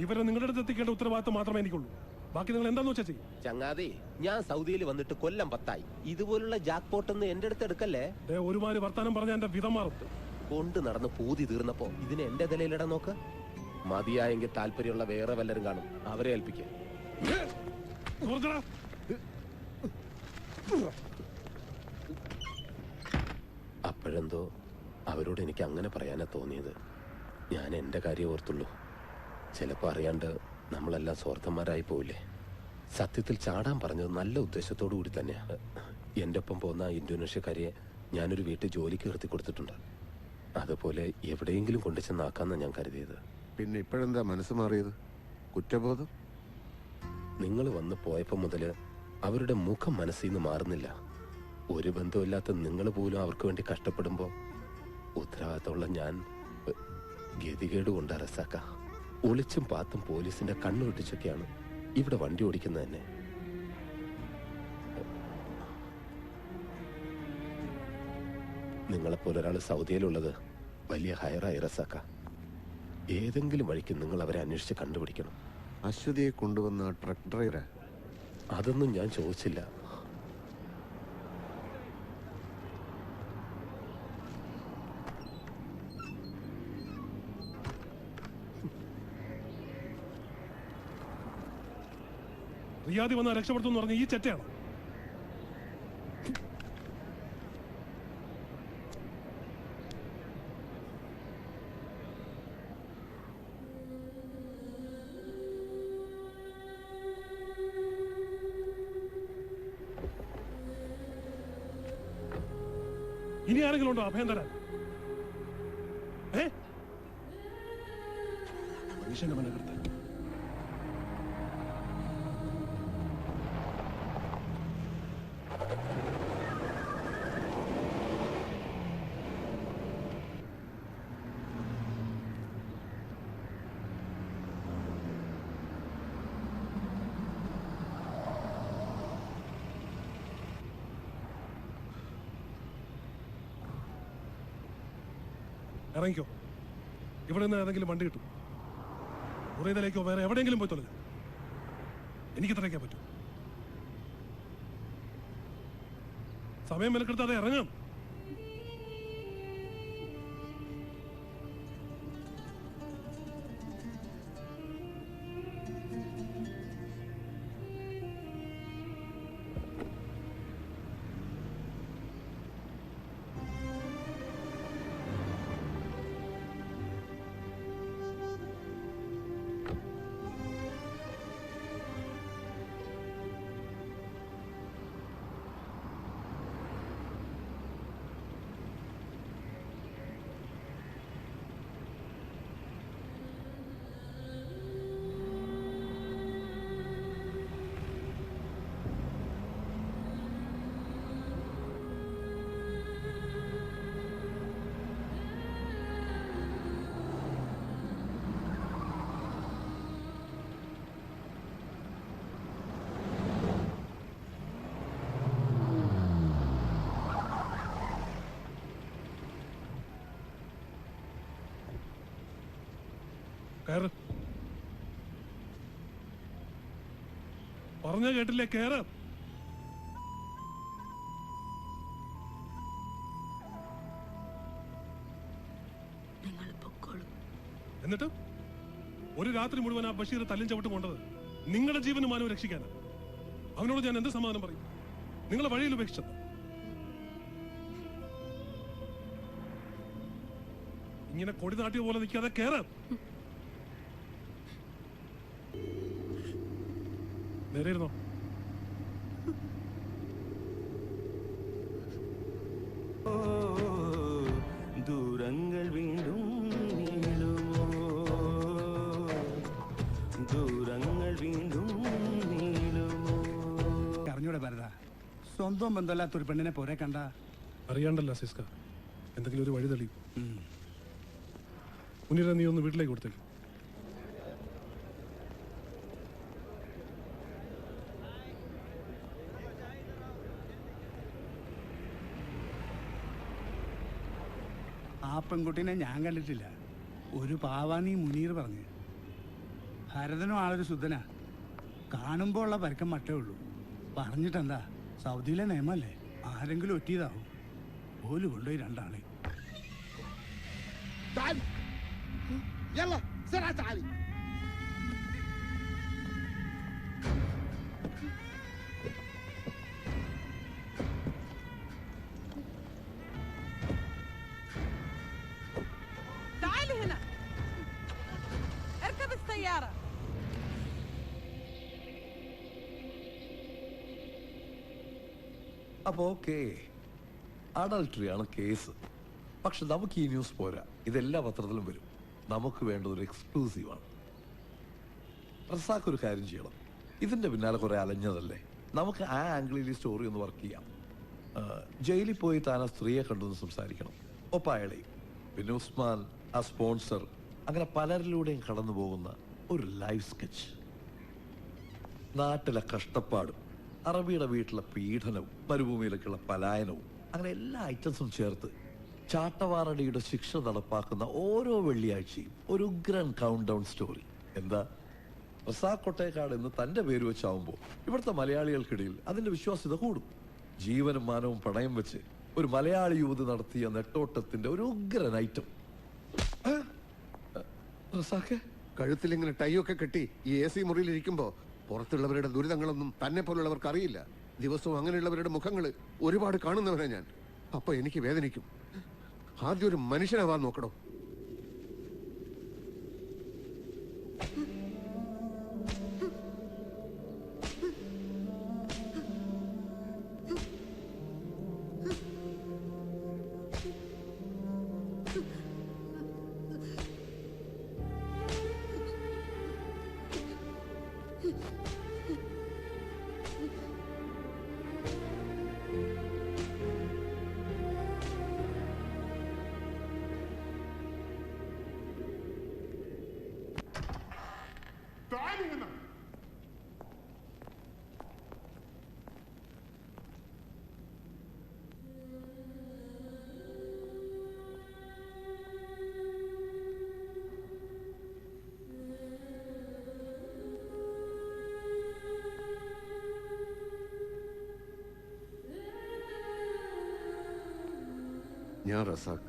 J: ഇവരെ നിങ്ങളുടെ അടുത്ത് എത്തിക്കേണ്ട ഉത്തരവാദിത്തം മാത്രമേ എനിക്കുള്ളൂ. ബാക്കി നിങ്ങൾ എന്താന്ന് വെച്ചാ ചെയ്യും.
M: ചങ്ങാതി, ഞാൻ സൗദിയിൽ വന്നിട്ട് കൊല്ലം 10 ഇതുപോലുള്ള ജാക്ക് പോട്ടൊന്നും എന്റെ അടുത്ത് എടുക്കല്ലേ.
J: ഒരുമാതിരി വർത്താനം പറഞ്ഞ എന്റെ വിധം മാറും.
M: കൊണ്ട് നടന്ന് പൂതി തീർന്നപ്പോ ഇതിന് എന്റെ തലയിലിടാൻ നോക്ക്. മതിയായെങ്കിൽ താല്പര്യമുള്ള വേറെ വല്ലരും കാണും, അവരെ ഏൽപ്പിക്കുക. അപ്പോഴെന്തോ അവരോട് എനിക്ക് അങ്ങനെ പറയാനാ തോന്നിയത്. ഞാൻ എന്റെ കാര്യം ഓർത്തുള്ളൂ. ചിലപ്പോ അറിയാണ്ട് നമ്മളെല്ലാം സ്വാർത്ഥന്മാരായി പോവില്ലേ. സത്യത്തിൽ ചാടാൻ പറഞ്ഞത് നല്ല ഉദ്ദേശത്തോടു കൂടി തന്നെയാണ്. എന്റെ ഒപ്പം പോകുന്ന ഇന്തോനേഷ്യക്കാരിയെ ഞാനൊരു വീട്ടിൽ ജോലിക്ക് നിർത്തി കൊടുത്തിട്ടുണ്ട്. അതുപോലെ എവിടെയെങ്കിലും കൊണ്ടു ചെന്നാക്കാന്നാ ഞാൻ കരുതിയത്.
D: പിന്നെ ഇപ്പോഴെന്താ മനസ്സ് മാറിയത്? കുറ്റബോധം?
M: നിങ്ങൾ വന്ന് പോയപ്പോ മുതല് അവരുടെ മുഖം മനസ്സിൽ നിന്ന് മാറുന്നില്ല. ഒരു ബന്ധമില്ലാത്ത നിങ്ങൾ പോലും അവർക്ക് വേണ്ടി കഷ്ടപ്പെടുമ്പോ ഉത്തരവാദിത്തമുള്ള ഞാൻ ഗതികേട് കൊണ്ടാ റസാക്ക. ഒളിച്ചും പാത്തും പോലീസിന്റെ കണ്ണു വെട്ടിച്ചൊക്കെയാണ് ഇവിടെ വണ്ടി ഓടിക്കുന്നത് തന്നെ. നിങ്ങളെപ്പോലെ ഒരാൾ സൗദിയിലുള്ളത് വലിയ ഹയറായി റസാക്ക. ഏതെങ്കിലും വഴിക്ക് നിങ്ങൾ അവരെ അന്വേഷിച്ച് കണ്ടുപിടിക്കണം.
D: അശ്വതിയെ കൊണ്ടുവന്ന ട്രക്ക് ഡ്രൈവറെ?
M: അതൊന്നും ഞാൻ ചോദിച്ചില്ല.
J: റിയാദി വന്ന രക്ഷപ്പെടുത്തുമെന്ന് പറഞ്ഞ ഈ ചെറ്റയാണോ? ഇനി ആരെങ്കിലും ഉണ്ടോ അഭയം തരാൻ? മനുഷ്യന്റെ മനകർത്ത ഇറങ്ങിക്കോ. ഇവിടെ നിന്ന് ഏതെങ്കിലും വണ്ടി കിട്ടും. ഉറയിലേക്കോ വേറെ എവിടെയെങ്കിലും പോയി തൊലഞ്ഞു. എനിക്ക് ഇത്രയൊക്കെ പറ്റും. സമയം വിലക്കെടുത്താതെ ഇറങ്ങാം. കയറ്. പറഞ്ഞ കേട്ടില്ലേ? കയറ്. എന്നിട്ട് ഒരു രാത്രി മുഴുവൻ ആ ബഷീർ തല്ലും ചവിട്ട് കൊണ്ടത് നിങ്ങളുടെ ജീവനും മാനവും രക്ഷിക്കാനാണ്. അവനോട് ഞാൻ എന്ത് സമാധാനം പറയും? നിങ്ങളെ വഴിയിൽ ഉപേക്ഷിച്ചത്. ഇങ്ങനെ കൊടി നാട്ടിയ പോലെ നിൽക്കാതെ കേറാം. നേരെ ഇരുന്നോ.
K: ദൂരങ്ങൾ വീണ്ടും നീളുമോ, ദൂരങ്ങൾ വീണ്ടും നീളുമോ.
V: അറിഞ്ഞൂടെ ഭരത, സ്വന്തം ബന്ധമില്ലാത്തൊരു പെണ്ണിനെ പോരെ കണ്ട
J: അറിയാണ്ടല്ല സിസ്ക, എന്തെങ്കിലും ഒരു വഴി തെളിയും. മുന്നിര, നീ ഒന്ന് വീട്ടിലേക്ക് കൊടുത്തേക്ക്.
V: ആ പെൺകുട്ടീനെ ഞാൻ കണ്ടിട്ടില്ല. ഒരു പാവാന്നീ മുനീർ പറഞ്ഞു. ഭരതനും ആളൊരു ശുദ്ധനാ. കാണുമ്പോൾ ഉള്ള പരക്കം മട്ടേ ഉള്ളൂ. പറഞ്ഞിട്ടെന്താ, സൗദിയിലെ നിയമല്ലേ, ആരെങ്കിലും ഒറ്റിയതാവും. പോലും കൊണ്ടുപോയി രണ്ടാളെ.
N: يلا بسرعة تعالي.
A: تعالي هنا، اركب السيارة.
L: അപ്പൊ ഓക്കെ, അഡൾട്ടറിയാണ് കേസ്. പക്ഷെ നമുക്ക് ഈ ന്യൂസ് പോരാ. ഇതെല്ലാ പത്രത്തിലും വരും. നമുക്ക് വേണ്ടത് ഒരു എക്സ്ക്ലൂസീവാണ്. റസാഖ് ഒരു കാര്യം ചെയ്യണം. ഇതിന്റെ പിന്നാലെ കുറെ അലഞ്ഞതല്ലേ, നമുക്ക് ആ ആംഗിളിൽ ഈ സ്റ്റോറി ഒന്ന് വർക്ക് ചെയ്യാം. ജയിലിൽ പോയി താൻ ആ സ്ത്രീയെ കണ്ടൊന്ന് സംസാരിക്കണം, ഒപ്പം അയാളെയും. പിന്നെ ഉസ്മാൻ, ആ സ്പോൺസർ, അങ്ങനെ പലരിലൂടെയും കടന്നു പോകുന്ന ഒരു ലൈഫ് സ്കെച്ച്. നാട്ടിലെ കഷ്ടപ്പാടും അറബിയുടെ വീട്ടിലെ പീഡനവും മരുഭൂമിയിലേക്കുള്ള പലായനവും അങ്ങനെ എല്ലാ ഐറ്റംസും ചേർത്ത് ചാട്ടവാറടിയുടെ ശിക്ഷ നടപ്പാക്കുന്ന ഓരോ വെള്ളിയാഴ്ചയും ഒരു ഉഗ്രൻ കൗണ്ട് ഡൗൺ സ്റ്റോറി. എന്താ, റസാഖ് കൊട്ടേക്കാട് എന്ന് തന്റെ പേര് വെച്ചാവുമ്പോൾ ഇവിടുത്തെ മലയാളികൾക്കിടയിൽ അതിന്റെ വിശ്വാസ്യത കൂടും. ജീവനും മാനവും പണയം വെച്ച് ഒരു മലയാളി യുവതി നടത്തിയ നെട്ടോട്ടത്തിന്റെ ഒരു ഉഗ്രൻ ഐറ്റം. റസാഖ്
D: കഴുത്തിൽ ഇങ്ങനെ ടൈയൊക്കെ കെട്ടി ഈ AC മുറിയിൽ ഇരിക്കുമ്പോ പുറത്തുള്ളവരുടെ ദുരിതങ്ങളൊന്നും തന്നെ പോലുള്ളവർക്ക് അറിയില്ല. ദിവസവും അങ്ങനെയുള്ളവരുടെ മുഖങ്ങൾ ഒരുപാട് കാണുന്നവരാ ഞാൻ. അപ്പൊ എനിക്ക് വേദനിക്കും. ആദ്യം ഒരു മനുഷ്യനാവാൻ നോക്കണോ. ഞാൻ റസാഖ്,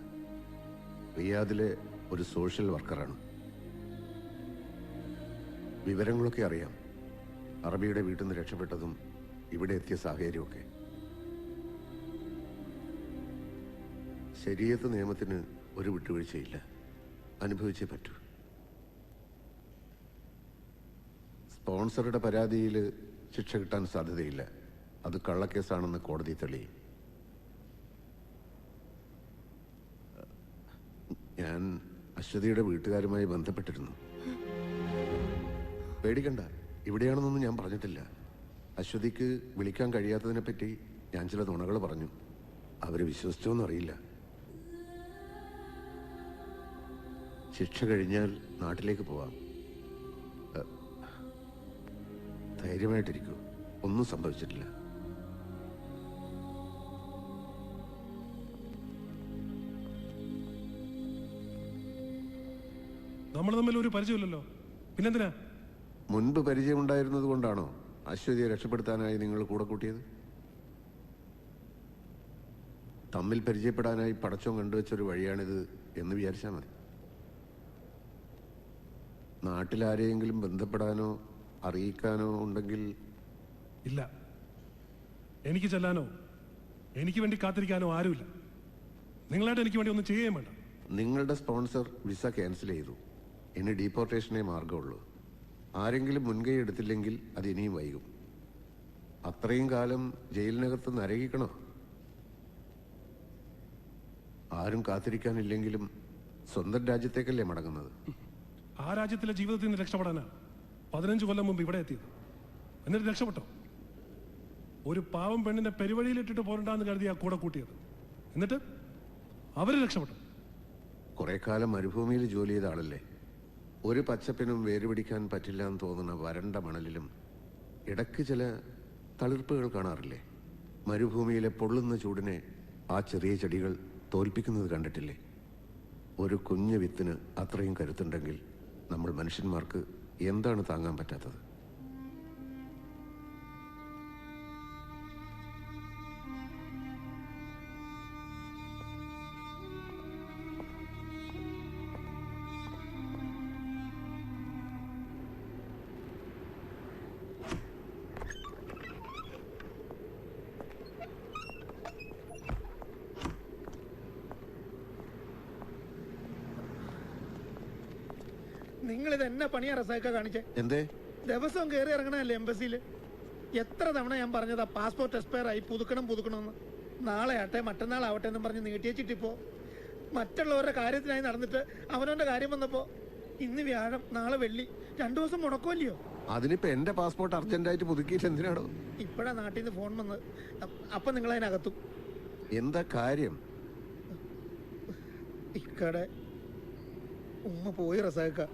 D: റിയാദിലെ ഒരു സോഷ്യൽ വർക്കറാണ്. വിവരങ്ങളൊക്കെ അറിയാം. അറബിയുടെ വീട്ടിൽ നിന്ന് രക്ഷപ്പെട്ടതും ഇവിടെ എത്തിയ സാഹചര്യമൊക്കെ. ശരീഅത്ത് നിയമത്തിന് ഒരു വിട്ടുവീഴ്ചയില്ല. അനുഭവിച്ചേ പറ്റൂ. സ്പോൺസറുടെ പരാതിയിൽ ശിക്ഷ കിട്ടാൻ സാധ്യതയില്ല. അത് കള്ളക്കേസാണെന്ന് കോടതി തെളിയും. ഞാൻ അശ്വതിയുടെ വീട്ടുകാരുമായി ബന്ധപ്പെട്ടിരുന്നു. പേടിക്കണ്ട, ഇവിടെയാണെന്നൊന്നും ഞാൻ പറഞ്ഞിട്ടില്ല. അശ്വതിക്ക് വിളിക്കാൻ കഴിയാത്തതിനെ പറ്റി ഞാൻ ചില നുണകൾ പറഞ്ഞു. അവര് വിശ്വസിച്ചോന്നറിയില്ല. ശിക്ഷ കഴിഞ്ഞാൽ നാട്ടിലേക്ക് പോവാം. ധൈര്യമായിട്ടിരിക്കൂ, ഒന്നും സംഭവിച്ചിട്ടില്ല.
J: നമ്മൾ തമ്മിൽ ഒരു പരിചയമില്ലല്ലോ, പിന്നെന്തിനാ?
D: മുൻപ് പരിചയമുണ്ടായിരുന്നത് കൊണ്ടാണോ അശ്വതിയെ രക്ഷപ്പെടുത്താനായി നിങ്ങൾ കൂടെ കൂട്ടിയത്? തമ്മിൽ പരിചയപ്പെടാനായി പടച്ചോൻ കണ്ടുവച്ചൊരു വഴിയാണിത് എന്ന് വിചാരിച്ചാൽ മതി. നാട്ടിലാരെയെങ്കിലും ബന്ധപ്പെടാനോ അറിയിക്കാനോ ഉണ്ടെങ്കിൽ?
J: ഇല്ല. എനിക്ക് ചെല്ലാനോ എനിക്ക് വേണ്ടി കാത്തിരിക്കാനോ ആരുമില്ല. നിങ്ങളായിട്ട് എനിക്ക് വേണ്ടി ഒന്നും ചെയ്യുകയും വേണ്ട.
D: നിങ്ങളുടെ സ്പോൺസർ വിസ ക്യാൻസൽ ചെയ്തു. ഇനി ഡീപ്പോർട്ടേഷനേ മാർഗമുള്ളൂ. ആരെങ്കിലും മുൻകൈ എടുത്തില്ലെങ്കിൽ അത് ഇനിയും വൈകും. അത്രയും കാലം ജയിലിനകത്ത് നരകിക്കണോ? ആരും കാത്തിരിക്കാനില്ലെങ്കിലും സ്വന്തം രാജ്യത്തേക്കല്ലേ മടങ്ങുന്നത്?
J: ആ രാജ്യത്തിലെ ജീവിതത്തിൽ നിന്ന് രക്ഷപ്പെടാനാ 15 കൊല്ലം മുമ്പ് ഇവിടെ എത്തിയത്. എന്നിട്ട് രക്ഷപ്പെട്ടോ? ഒരു പാവം പെണ്ണിനെ പെരുവഴിയിലിട്ടിട്ട് പോരണ്ടാന്ന് കരുതി ആ കൂടെ കൂട്ടിയത്. എന്നിട്ട് അവര് രക്ഷപ്പെട്ടു.
D: കുറെ കാലം മരുഭൂമിയിൽ ജോലി ചെയ്ത ആളല്ലേ. ഒരു പച്ചപ്പിനും വേരുപിടിക്കാൻ പറ്റില്ല എന്ന് തോന്നുന്ന വരണ്ട മണലിലും ഇടയ്ക്ക് ചില തളിർപ്പുകൾ കാണാറില്ലേ? മരുഭൂമിയിലെ പൊള്ളുന്ന ചൂടിനെ ആ ചെറിയ ചെടികൾ തോൽപ്പിക്കുന്നത് കണ്ടിട്ടില്ലേ? ഒരു കുഞ്ഞു വിത്തിന് അത്രയും കരുത്തുണ്ടെങ്കിൽ നമ്മൾ മനുഷ്യന്മാർക്ക് എന്താണ് താങ്ങാൻ പറ്റാത്തത്?
G: നിങ്ങളിത് എന്നെ പണിയാ റസാക്ക കാണിച്ചേ?
D: എന്തേ?
G: ദിവസവും കയറി ഇറങ്ങണല്ലേ എംബസിയിൽ? എത്ര തവണ ഞാൻ പറഞ്ഞതാ പാസ്പോർട്ട് എക്സ്പയർ ആയി, പുതുക്കണമെന്ന്. നാളെ ആട്ടെ മറ്റന്നാളാവട്ടെ എന്നും പറഞ്ഞ് നീട്ടിയച്ചിട്ടിപ്പോ മറ്റുള്ളവരുടെ കാര്യത്തിനായി നടന്നിട്ട് അവനവന്റെ കാര്യം വന്നപ്പോ ഇന്ന് വ്യാഴം നാളെ വെള്ളി 2 ദിവസം മുടക്കുമല്ലയോ?
D: അതിനിപ്പോ എന്റെ പാസ്പോർട്ട് അർജന്റായിട്ട് പുതുക്കിയിട്ട് എന്തിനാണോ?
G: ഇപ്പഴാ നാട്ടിൽ നിന്ന് ഫോൺ വന്നത്. അപ്പൊ നിങ്ങൾ അതിനകത്തും.
D: എന്താ കാര്യം?
G: ഇക്കടെ ഉമ്മ പോയി റസാക്ക.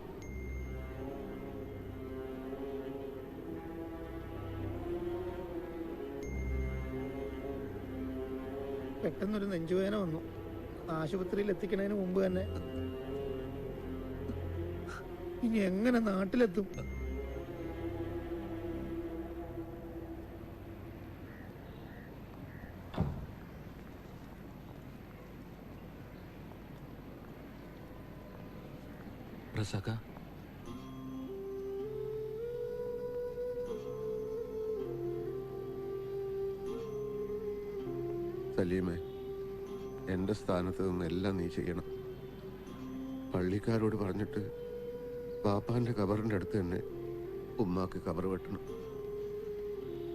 G: പെട്ടെന്നൊരു നെഞ്ചുവേദന വന്നു. ആശുപത്രിയിൽ എത്തിക്കണതിന് മുമ്പ് തന്നെ. ഇനി എങ്ങനെ നാട്ടിലെത്തും?
F: റസാക്ക,
D: സലീമേ, എന്റെ സ്ഥാനത്ത് നിന്ന് എല്ലാം നീ ചെയ്യണം. പള്ളിക്കാരോട് പറഞ്ഞിട്ട് പാപ്പാന്റെ കബറിന്റെ അടുത്ത് തന്നെ ഉമ്മാക്ക് കബർ വെട്ടണം.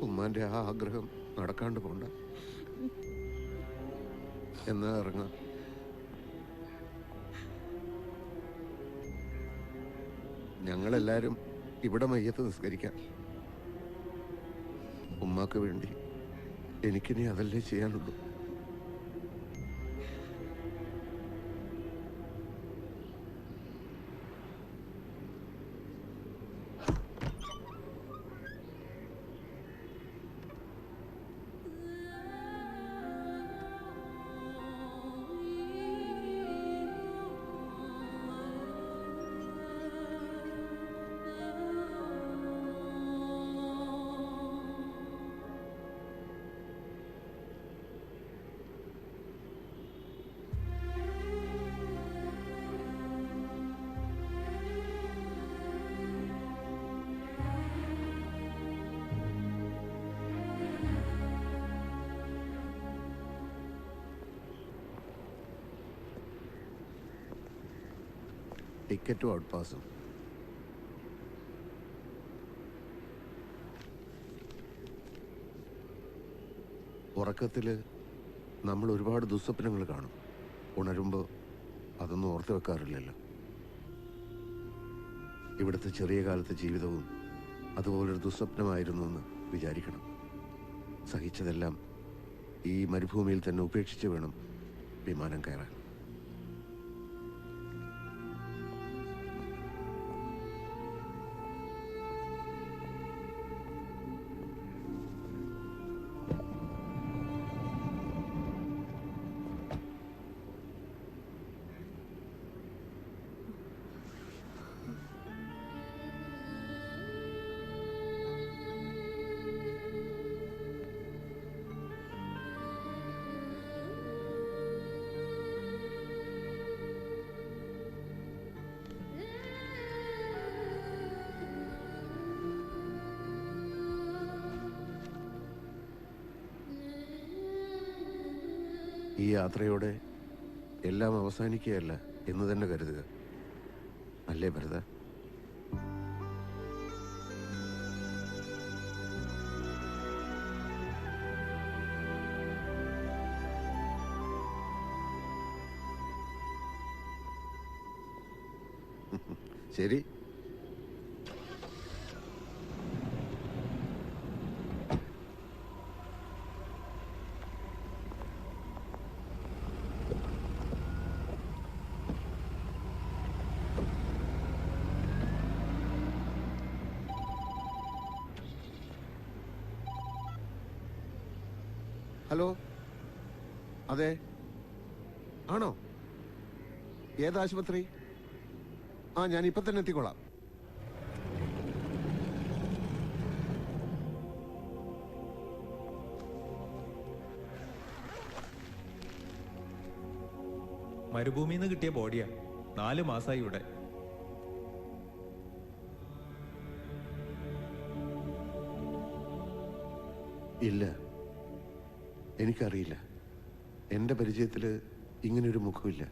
D: ഉമ്മാന്റെ ആ ആഗ്രഹം നടക്കാണ്ട് പോണ്ട. എന്നാ ഇറങ്ങാം. ഞങ്ങളെല്ലാരും ഇവിടെ മയ്യത്ത് നിസ്കരിക്കാം. ഉമ്മാക്ക് വേണ്ടി എനിക്കിനി അതല്ലേ ചെയ്യാനുള്ളൂ. ടിക്കറ്റും ഔട്ട് പാസും. ഉറക്കത്തിൽ നമ്മൾ ഒരുപാട് ദുസ്വപ്നങ്ങൾ കാണും. ഉണരുമ്പോൾ അതൊന്നും ഓർത്ത് വെക്കാറില്ലല്ലോ. ഇവിടുത്തെ ചെറിയ കാലത്തെ ജീവിതവും അതുപോലൊരു ദുസ്വപ്നമായിരുന്നു എന്ന് വിചാരിക്കണം. സഹിച്ചതെല്ലാം ഈ മരുഭൂമിയിൽ തന്നെ ഉപേക്ഷിച്ച് വേണം വിമാനം കയറാൻ. ഈ യാത്രയോടെ എല്ലാം അവസാനിക്കുകയല്ല എന്ന് തന്നെ കരുതുക, അല്ലേ ഭരത? ശരി. ഹലോ, അതെ, ആണോ? ഏത് ആശുപത്രി? ആ, ഞാൻ ഇപ്പൊ തന്നെ എത്തിക്കോളാം.
E: മരുഭൂമിയിൽ നിന്ന് കിട്ടിയ ബോഡിയാ. 4 മാസമായി ഇവിടെ.
D: ഇല്ല, എനിക്കറിയില്ല. എന്റെ പരിചയത്തില് ഇങ്ങനൊരു മുഖമില്ല.